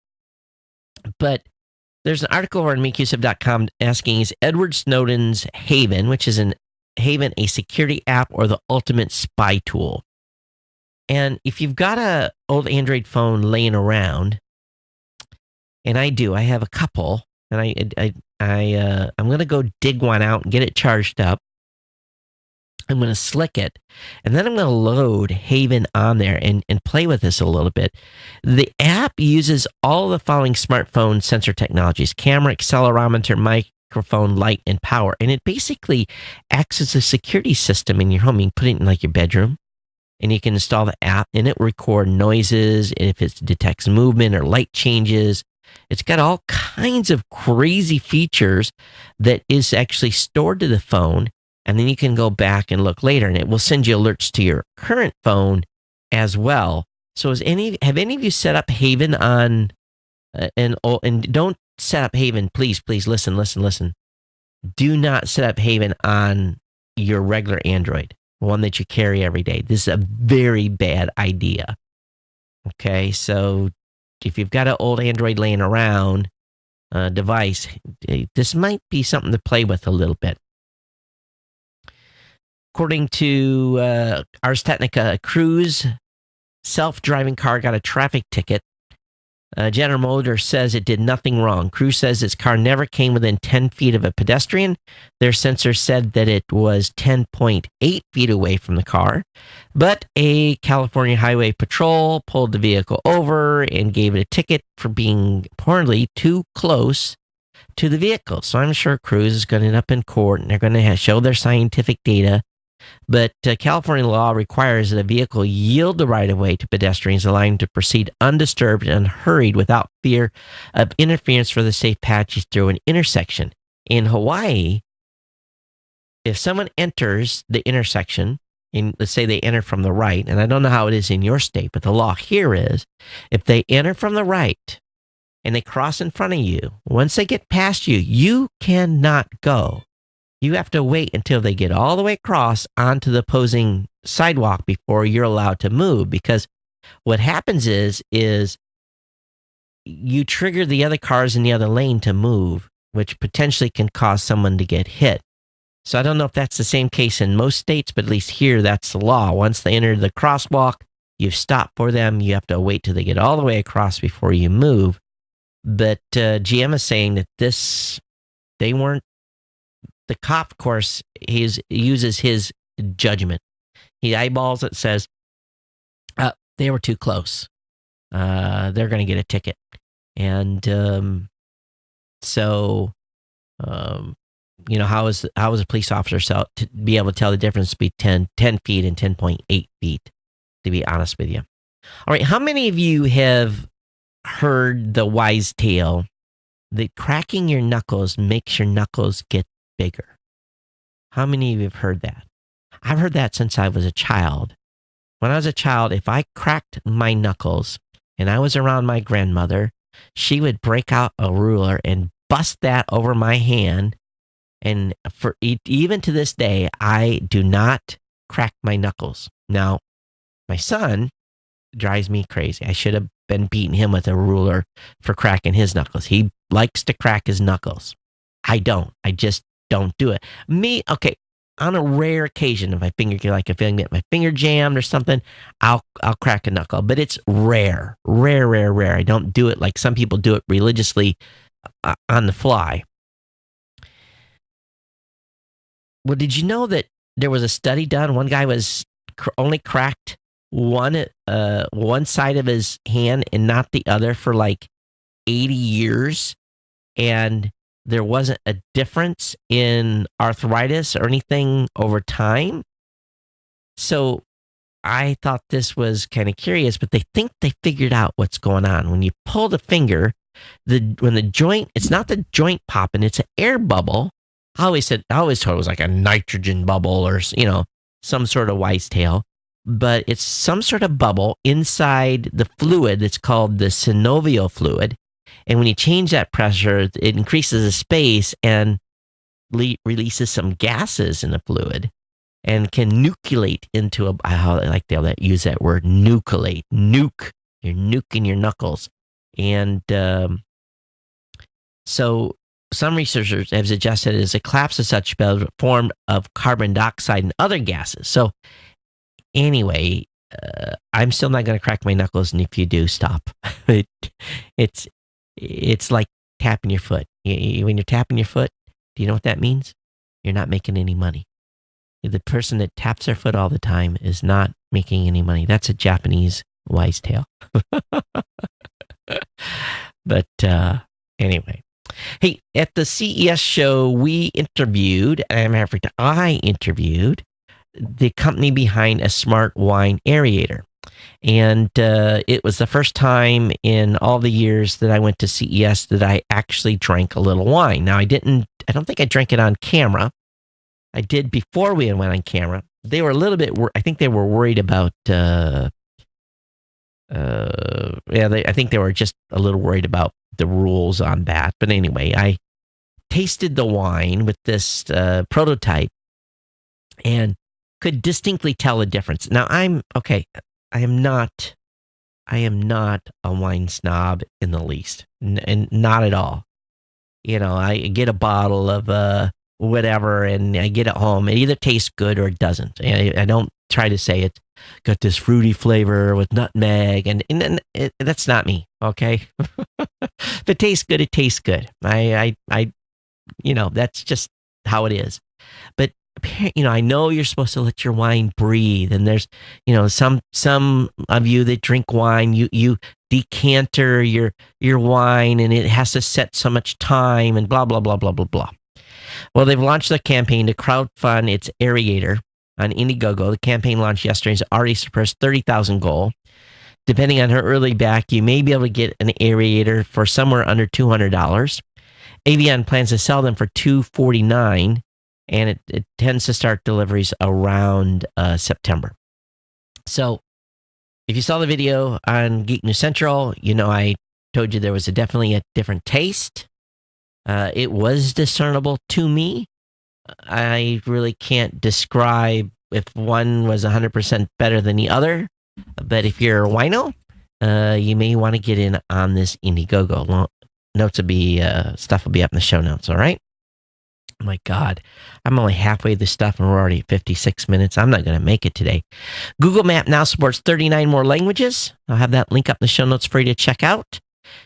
Speaker 1: But there's an article over on MakeUseOf.com asking, is Edward Snowden's Haven, which is Haven, a security app or the ultimate spy tool? And if you've got an old Android phone laying around, and I have a couple, and I'm going to go dig one out and get it charged up. I'm going to slick it, and then I'm going to load Haven on there and play with this a little bit. The app uses all the following smartphone sensor technologies: camera, accelerometer, microphone, light, and power. And it basically acts as a security system in your home. You can put it in like your bedroom, and you can install the app, and it will record noises if it detects movement or light changes. It's got all kinds of crazy features that is actually stored to the phone, and then you can go back and look later, and it will send you alerts to your current phone as well. So have any of you set up Haven on, and don't set up Haven, please, listen. Do not set up Haven on your regular Android, one that you carry every day. This is a very bad idea. Okay, so if you've got an old Android laying around device, this might be something to play with a little bit. According to Ars Technica, a Cruise self-driving car got a traffic ticket General Motors says it did nothing wrong. Crew says its car never came within 10 feet of a pedestrian. Their sensor said that it was 10.8 feet away from the car. But a California Highway Patrol pulled the vehicle over and gave it a ticket for being apparently too close to the vehicle. So I'm sure Cruise is going to end up in court and they're going to show their scientific data. But California law requires that a vehicle yield the right of way to pedestrians, allowing them to proceed undisturbed and unhurried without fear of interference for the safe passage through an intersection. In Hawaii, if someone enters the intersection, and let's say they enter from the right, and I don't know how it is in your state, but the law here is if they enter from the right and they cross in front of you, once they get past you, you cannot go. You have to wait until they get all the way across onto the opposing sidewalk before you're allowed to move. Because what happens is you trigger the other cars in the other lane to move, which potentially can cause someone to get hit. So I don't know if that's the same case in most states, but at least here, that's the law. Once they enter the crosswalk, you stop for them. You have to wait till they get all the way across before you move. But GM is saying that the cop, of course, uses his judgment. He eyeballs it, says, they were too close. They're going to get a ticket. And how is a police officer to be able to tell the difference between 10 feet and 10.8 feet, to be honest with you? All right, how many of you have heard the wise tale that cracking your knuckles makes your knuckles get bigger? How many of you have heard that? I've heard that since I was a child. When I was a child, if I cracked my knuckles and I was around my grandmother, she would break out a ruler and bust that over my hand. And even to this day, I do not crack my knuckles. Now, my son drives me crazy. I should have been beating him with a ruler for cracking his knuckles. He likes to crack his knuckles. I don't. I just don't do it. Okay, on a rare occasion, if I get my finger jammed or something, I'll crack a knuckle. But it's rare. I don't do it like some people do it religiously on the fly. Well, did you know that there was a study done? One guy was only cracked one side of his hand and not the other for like 80 years, and there wasn't a difference in arthritis or anything over time. So I thought this was kind of curious, but they think they figured out what's going on. When you pull the finger, when the joint, it's not the joint popping, it's an air bubble. I always thought it was like a nitrogen bubble or, some sort of wise tale, but it's some sort of bubble inside the fluid that's called the synovial fluid. And when you change that pressure, it increases the space and releases some gases in the fluid and can nucleate into I like to use that word, nucleate. You're nuking your knuckles. And so some researchers have suggested it is a collapse of such a form of carbon dioxide and other gases. So anyway, I'm still not going to crack my knuckles, and if you do, stop. It's like tapping your foot. When you're tapping your foot, do you know what that means? You're not making any money. The person that taps their foot all the time is not making any money. That's a Japanese wise tale. But anyway. Hey, at the CES show, I interviewed the company behind a smart wine aerator. And it was the first time in all the years that I went to CES that I actually drank a little wine. Now, I don't think I drank it on camera. I did before we went on camera. They were a little bit, I think they were worried about, I think they were just a little worried about the rules on that. But anyway, I tasted the wine with this prototype and could distinctly tell a difference. Now, I am not a wine snob in the least, and not at all. I get a bottle of whatever, and I get it home. It either tastes good or it doesn't. I don't try to say got this fruity flavor with nutmeg, and that's not me. Okay, if it tastes good, it tastes good. That's just how it is. But I know you're supposed to let your wine breathe, and there's, some of you that drink wine, you decanter your wine, and it has to set so much time, and blah blah blah blah blah blah. Well, they've launched the campaign to crowdfund its aerator on Indiegogo. The campaign launched yesterday and has already surpassed 30,000 goal. Depending on her early back, you may be able to get an aerator for somewhere under $200. Avion plans to sell them for $249, and it tends to start deliveries around September. So if you saw the video on Geek News Central, I told you there was definitely a different taste. It was discernible to me. I really can't describe if one was 100% better than the other, but if you're a wino, you may want to get in on this Indiegogo. Stuff will be up in the show notes, all right? Oh my God, I'm only halfway through stuff and we're already at 56 minutes. I'm not going to make it today. Google Map now supports 39 more languages. I'll have that link up in the show notes for you to check out.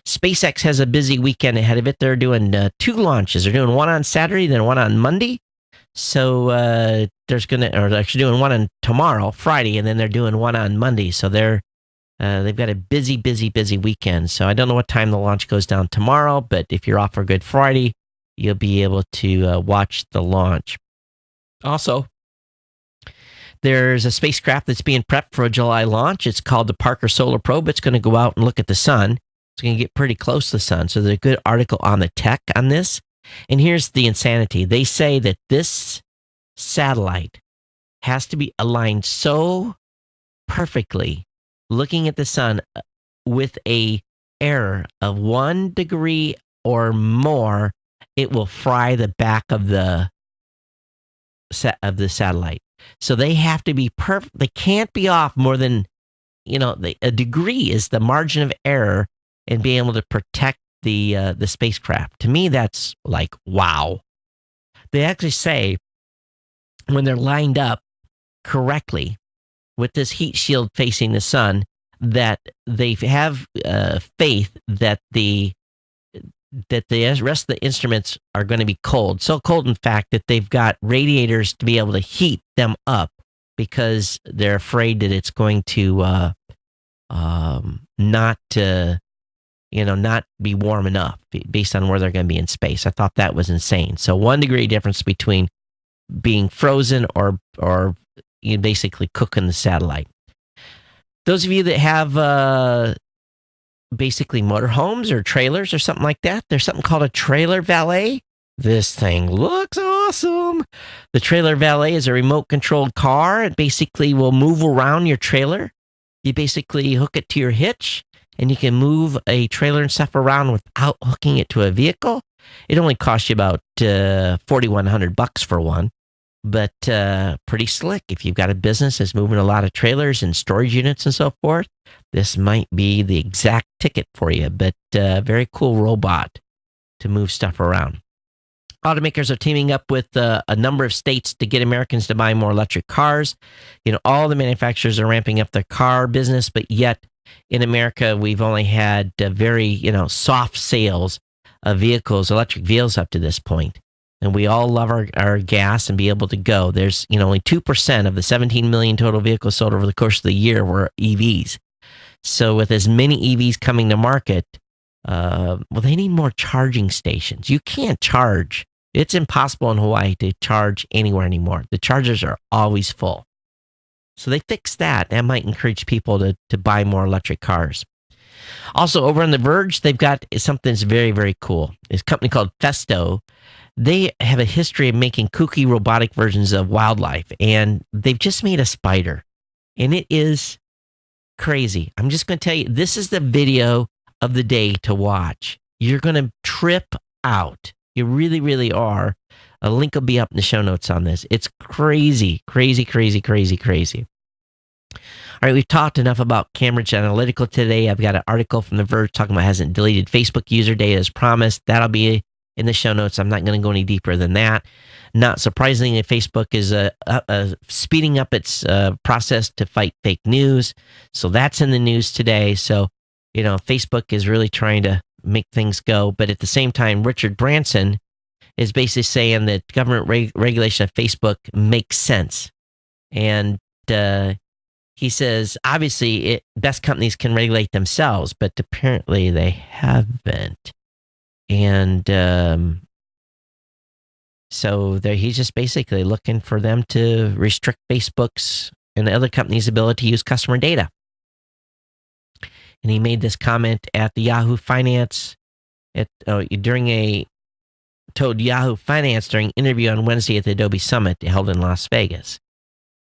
Speaker 1: SpaceX has a busy weekend ahead of it. They're doing 2 launches. They're doing one on Saturday, then one on Monday. So they're actually doing one on tomorrow, Friday, and then they're doing one on Monday. So they've got a busy weekend. So I don't know what time the launch goes down tomorrow, but if you're off for Good Friday, you'll be able to watch the launch. Also, there's a spacecraft that's being prepped for a July launch. It's called the Parker Solar Probe. It's going to go out and look at the sun. It's going to get pretty close to the sun. So there's a good article on the tech on this. And here's the insanity. They say that this satellite has to be aligned so perfectly, looking at the sun with a error of 1 degree or more, it will fry the back of the satellite. So they have to be perfect. They can't be off more than, a degree is the margin of error in being able to protect the spacecraft. To me, that's like, wow. They actually say when they're lined up correctly with this heat shield facing the sun, that they have faith that the rest of the instruments are going to be cold. So cold, in fact, that they've got radiators to be able to heat them up because they're afraid that it's going to not be warm enough based on where they're going to be in space. I thought that was insane. So 1 degree difference between being frozen or you basically cooking the satellite. Those of you that have basically motorhomes or trailers or something like that, there's something called a trailer valet. This thing looks awesome. The trailer valet is a remote controlled car. It basically will move around your trailer. You basically hook it to your hitch, and you can move a trailer and stuff around without hooking it to a vehicle. It only costs you about $4,100 for one, but pretty slick. If you've got a business that's moving a lot of trailers and storage units and so forth, this might be the exact ticket for you, but very cool robot to move stuff around. Automakers are teaming up with a number of states to get Americans to buy more electric cars. All the manufacturers are ramping up their car business, but yet in America, we've only had very, soft sales of vehicles, electric vehicles up to this point. And we all love our gas and be able to go. There's, only 2% of the 17 million total vehicles sold over the course of the year were EVs. So with as many EVs coming to market, they need more charging stations. You can't charge. It's impossible in Hawaii to charge anywhere anymore. The chargers are always full. So they fixed that. That might encourage people to buy more electric cars. Also, over on The Verge, they've got something that's very, very cool. It's a company called Festo. They have a history of making kooky robotic versions of wildlife, and they've just made a spider, and it is crazy. I'm just going to tell you, this is the video of the day to watch. You're going to trip out. You really, really are. A link will be up in the show notes on this. It's crazy, crazy, crazy, crazy, crazy. All right, we've talked enough about Cambridge Analytica today. I've got an article from The Verge talking about hasn't deleted Facebook user data as promised. That'll be in the show notes. I'm not going to go any deeper than that. Not surprisingly, Facebook is speeding up its process to fight fake news. So that's in the news today. So, Facebook is really trying to make things go. But at the same time, Richard Branson is basically saying that government regulation of Facebook makes sense. And he says, obviously, best companies can regulate themselves, but apparently they haven't. And so he's just basically looking for them to restrict Facebook's and other companies' ability to use customer data. And he made this comment at the Yahoo Finance told Yahoo Finance during an interview on Wednesday at the Adobe Summit held in Las Vegas.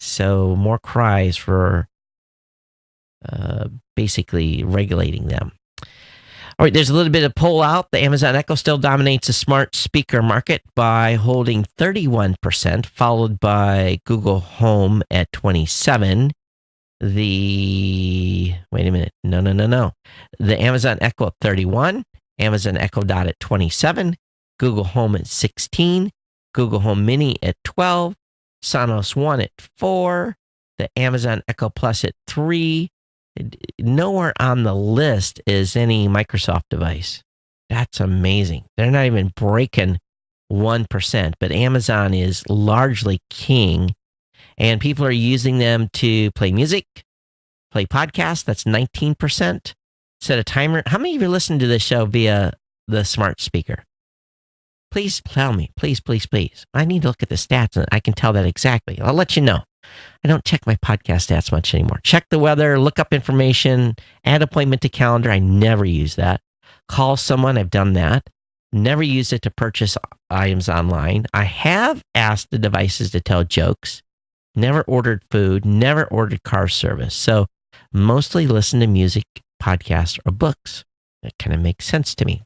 Speaker 1: So more cries for basically regulating them. All right, there's a little bit of poll out. The Amazon Echo still dominates the smart speaker market by holding 31%, followed by Google Home at 27%. The Amazon Echo at 31%, Amazon Echo Dot at 27%, Google Home at 16%, Google Home Mini at 12%, Sonos One at 4%, the Amazon Echo Plus at 3%. Nowhere on the list is any Microsoft device. That's amazing. They're not even breaking 1%, but Amazon is largely king, and people are using them to play music, play podcasts. That's 19%. Set a timer. How many of you listen to this show via the smart speaker? Please tell me. Please, please, please. I need to look at the stats, and I can tell that exactly. I'll let you know. I don't check my podcast stats much anymore. Check the weather, look up information, add appointment to calendar. I never use that. Call someone. I've done that. Never used it to purchase items online. I have asked the devices to tell jokes. Never ordered food. Never ordered car service. So mostly listen to music, podcasts, or books. That kind of makes sense to me.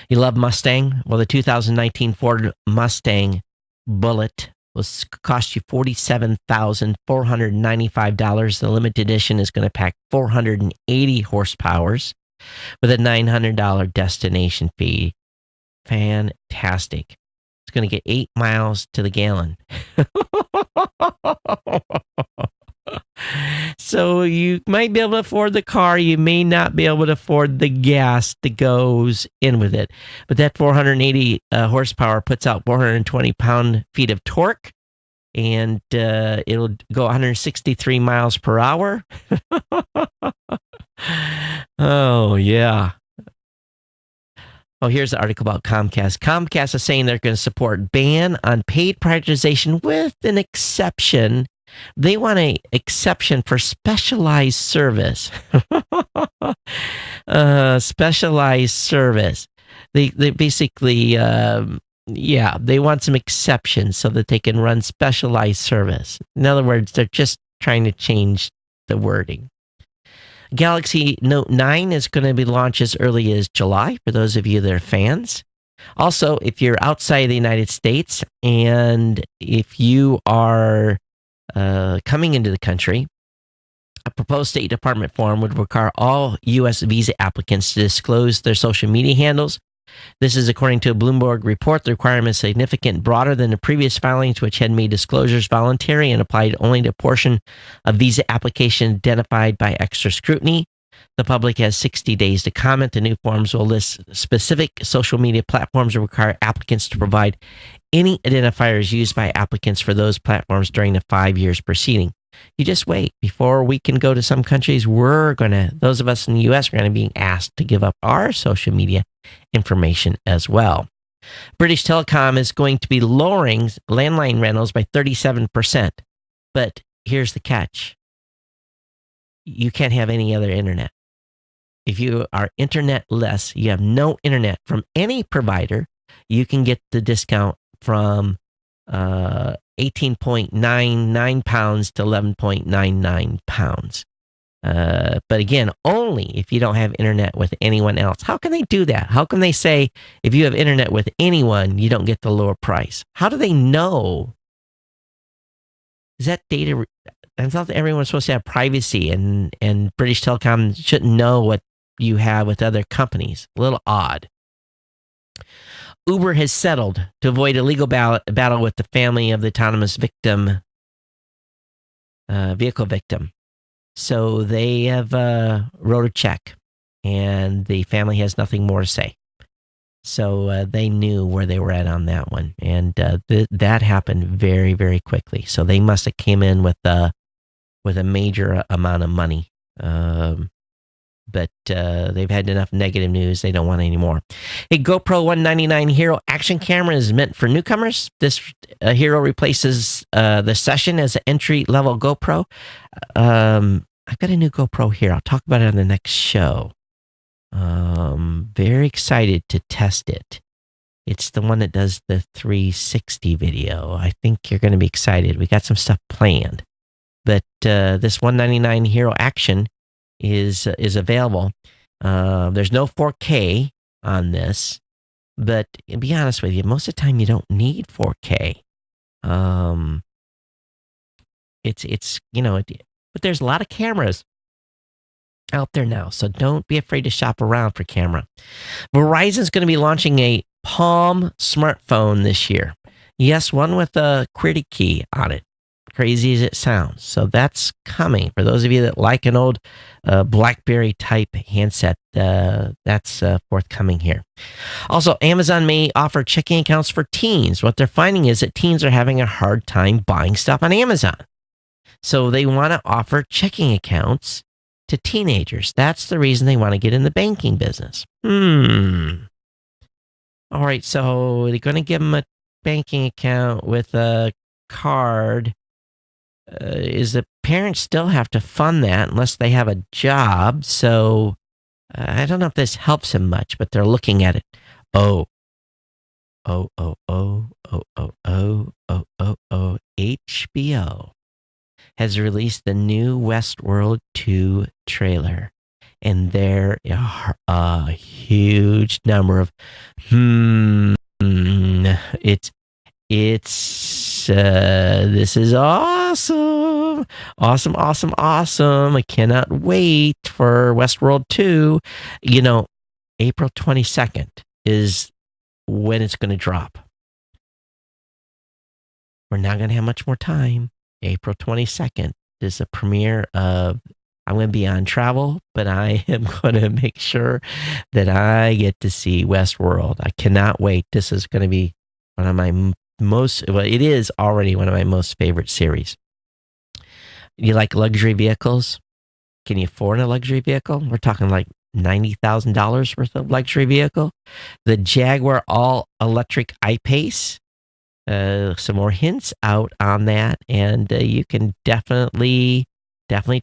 Speaker 1: You love Mustang? Well, the 2019 Ford Mustang Bullitt will cost you $47,495. The limited edition is going to pack 480 horsepowers with a $900 destination fee. Fantastic. It's going to get 8 miles to the gallon. So you might be able to afford the car. You may not be able to afford the gas that goes in with it. But that 480 horsepower puts out 420 pound-feet of torque. And it'll go 163 miles per hour. Oh, yeah. Oh, here's the article about Comcast. Comcast is saying they're going to support ban on paid prioritization with an exception. They want an exception for specialized service. Specialized service. They basically, they want some exceptions so that they can run specialized service. In other words, they're just trying to change the wording. Galaxy Note 9 is going to be launched as early as July for those of you that are fans. Also, if you're outside the United States and if you are coming into the country, a proposed State Department form would require all U.S. visa applicants to disclose their social media handles. This is according to a Bloomberg report. The requirement is significantly broader than the previous filings, which had made disclosures voluntary and applied only to a portion of visa application identified by extra scrutiny. The public has 60 days to comment. The new forms will list specific social media platforms and require applicants to provide any identifiers used by applicants for those platforms during the 5 years preceding. You just wait. Before we can go to some countries, those of us in the U.S. are going to be asked to give up our social media information as well. British Telecom is going to be lowering landline rentals by 37%. But here's the catch. You can't have any other internet. If you are internet-less, you have no internet from any provider, you can get the discount from 18.99 pounds to 11.99 pounds. But again, only if you don't have internet with anyone else. How can they do that? How can they say if you have internet with anyone, you don't get the lower price? How do they know? Is that data? I thought that everyone's supposed to have privacy, and British Telecom shouldn't know what you have with other companies. A little odd. Uber has settled to avoid a legal battle with the family of the autonomous vehicle victim. So they have wrote a check, and the family has nothing more to say. So they knew where they were at on that one, and that happened very, very quickly. So they must have came in with a major amount of money. But they've had enough negative news. They don't want any more. A GoPro 199 Hero action camera is meant for newcomers. This Hero replaces the Session as an entry-level GoPro. I've got a new GoPro here. I'll talk about it on the next show. Very excited to test it. It's the one that does the 360 video. I think you're going to be excited. We got some stuff planned. But this 199 Hero Action is available. There's no 4K on this, but to be honest with you, most of the time you don't need 4K. But there's a lot of cameras out there now, so don't be afraid to shop around for camera. Verizon's going to be launching a Palm smartphone this year. Yes, one with a QWERTY key on it. Crazy as it sounds. So that's coming. For those of you that like an old BlackBerry type handset, that's forthcoming here. Also, Amazon may offer checking accounts for teens. What they're finding is that teens are having a hard time buying stuff on Amazon. So they want to offer checking accounts to teenagers. That's the reason they want to get in the banking business. All right, so they're going to give them a banking account with a card. Is the parents still have to fund that unless they have a job? So I don't know if this helps him much, but they're looking at it. HBO has released the new Westworld 2 trailer, and there are a huge number of this is awesome. I cannot wait for Westworld 2. April 22nd is when it's going to drop. We're not going to have much more time. April 22nd is the premiere of, I'm going to be on travel, but I am going to make sure that I get to see Westworld. I cannot wait. This is going to be one of my it is already one of my most favorite series. You like luxury vehicles? Can you afford a luxury vehicle? We're talking like $90,000 worth of luxury vehicle. The Jaguar all-electric I-Pace. Some more hints out on that, and you can definitely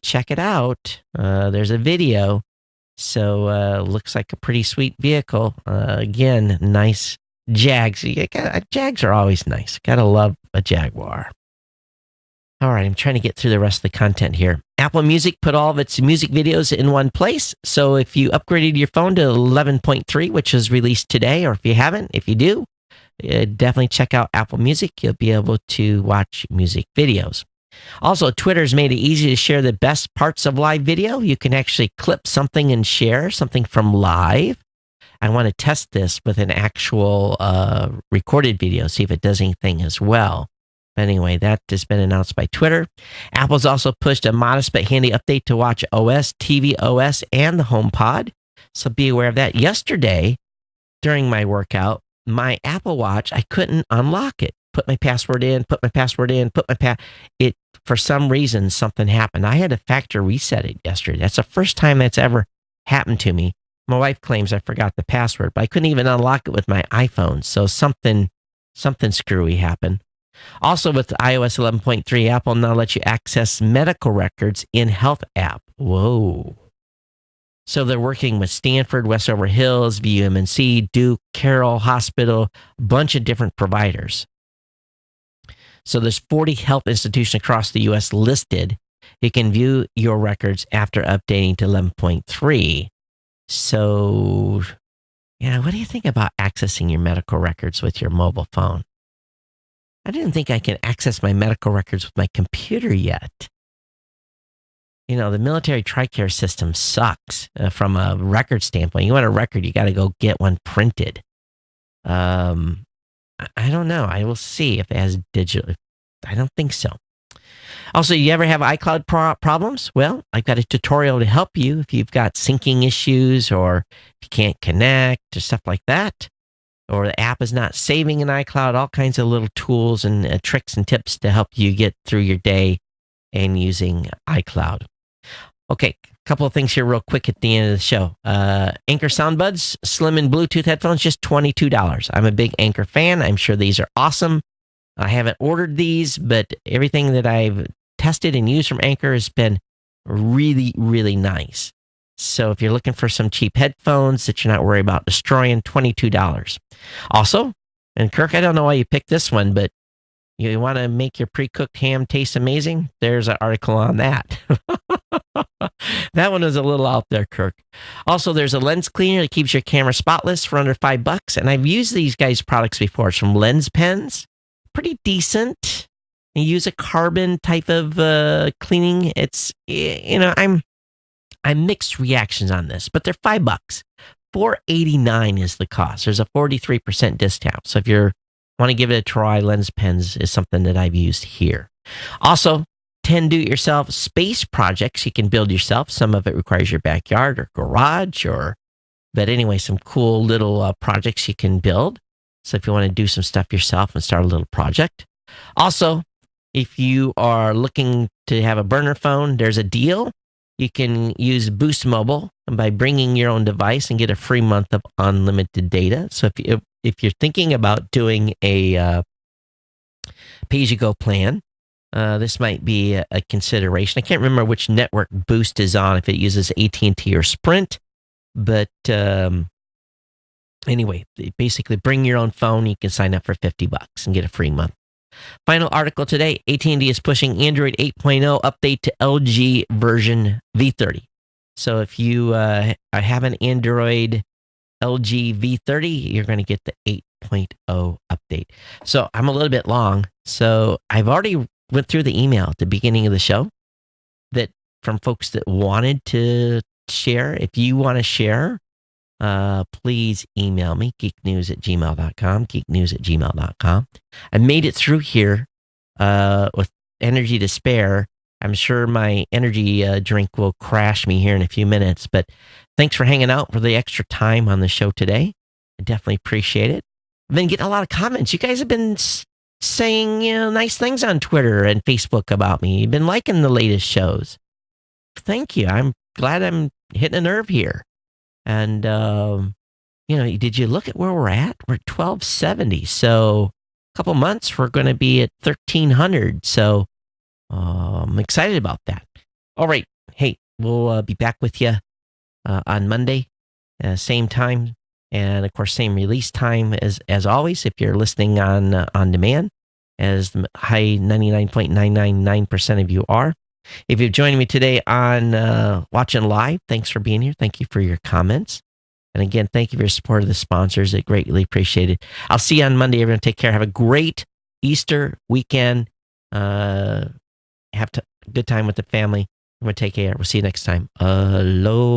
Speaker 1: check it out. There's a video, so looks like a pretty sweet vehicle. Again, nice Jags. Jags are always nice. Gotta love a Jaguar. All right, I'm trying to get through the rest of the content here. Apple Music put all of its music videos in one place. So if you upgraded your phone to 11.3, which was released today, or if you haven't, if you do, definitely check out Apple Music. You'll be able to watch music videos. Also, Twitter's made it easy to share the best parts of live video. You can actually clip something and share something from live. I want to test this with an actual recorded video, see if it does anything as well. But anyway, that has been announced by Twitter. Apple's also pushed a modest but handy update to Watch OS, TV OS, and the HomePod. So be aware of that. Yesterday, during my workout, my Apple Watch, I couldn't unlock it. Put my password in, for some reason, something happened. I had to factory reset it yesterday. That's the first time that's ever happened to me. My wife claims I forgot the password, but I couldn't even unlock it with my iPhone. So something screwy happened. Also with iOS 11.3, Apple now lets you access medical records in Health app. Whoa. So they're working with Stanford, Westover Hills, VUMNC, Duke, Carroll Hospital, a bunch of different providers. So there's 40 health institutions across the U.S. listed. You can view your records after updating to 11.3. So, what do you think about accessing your medical records with your mobile phone? I didn't think I can access my medical records with my computer yet. The military TRICARE system sucks from a record standpoint. You want a record, you got to go get one printed. I don't know. I will see if it has digital. I don't think so. Also, you ever have iCloud problems? Well, I've got a tutorial to help you if you've got syncing issues or if you can't connect or stuff like that, or the app is not saving in iCloud, all kinds of little tools and tricks and tips to help you get through your day and using iCloud. Okay, a couple of things here real quick at the end of the show. Anker Soundbuds, slim and Bluetooth headphones, just $22. I'm a big Anker fan. I'm sure these are awesome. I haven't ordered these, but everything that I've tested and used from Anker has been really, really nice. So if you're looking for some cheap headphones that you're not worried about destroying, $22. Also, and Kirk, I don't know why you picked this one, but you want to make your pre-cooked ham taste amazing? There's an article on that. That one is a little out there, Kirk. Also, there's a lens cleaner that keeps your camera spotless for under $5. And I've used these guys' products before. It's from Lens Pens. Pretty decent. You use a carbon type of cleaning. It's, I'm mixed reactions on this, but they're $5. $4.89 is the cost. There's a 43% discount. So if you want to give it a try, Lens Pens is something that I've used here. Also, 10 do-it-yourself space projects you can build yourself. Some of it requires your backyard or garage, but anyway, some cool little projects you can build. So if you want to do some stuff yourself and start a little project. Also, if you are looking to have a burner phone, there's a deal. You can use Boost Mobile by bringing your own device and get a free month of unlimited data. So if you're thinking about doing a pay-as-you-go plan, this might be a consideration. I can't remember which network Boost is on, if it uses AT&T or Sprint, but anyway, basically bring your own phone. You can sign up for $50 and get a free month. Final article today, AT&T is pushing Android 8.0 update to LG version V30. So if you have an Android LG V30, you're going to get the 8.0 update. So I'm a little bit long. So I've already went through the email at the beginning of the show that from folks that wanted to share. If you want to share, please email me, geeknews@gmail.com, geeknews@gmail.com. I made it through here with energy to spare. I'm sure my energy drink will crash me here in a few minutes, but thanks for hanging out for the extra time on the show today. I definitely appreciate it. I've been getting a lot of comments. You guys have been saying nice things on Twitter and Facebook about me. You've been liking the latest shows. Thank you. I'm glad I'm hitting a nerve here. And, did you look at where we're at? We're at 1270. So a couple months, we're going to be at 1300. So I'm excited about that. All right. Hey, we'll be back with you on Monday, same time. And of course, same release time as always, if you're listening on demand, as the high 99.999% of you are. If you've joined me today on watching live, thanks for being here. Thank you for your comments. And again, thank you for your support of the sponsors. I greatly appreciate it. I'll see you on Monday. Everyone take care. Have a great Easter weekend. Have good time with the family. I'm going to take care. We'll see you next time. Aloha.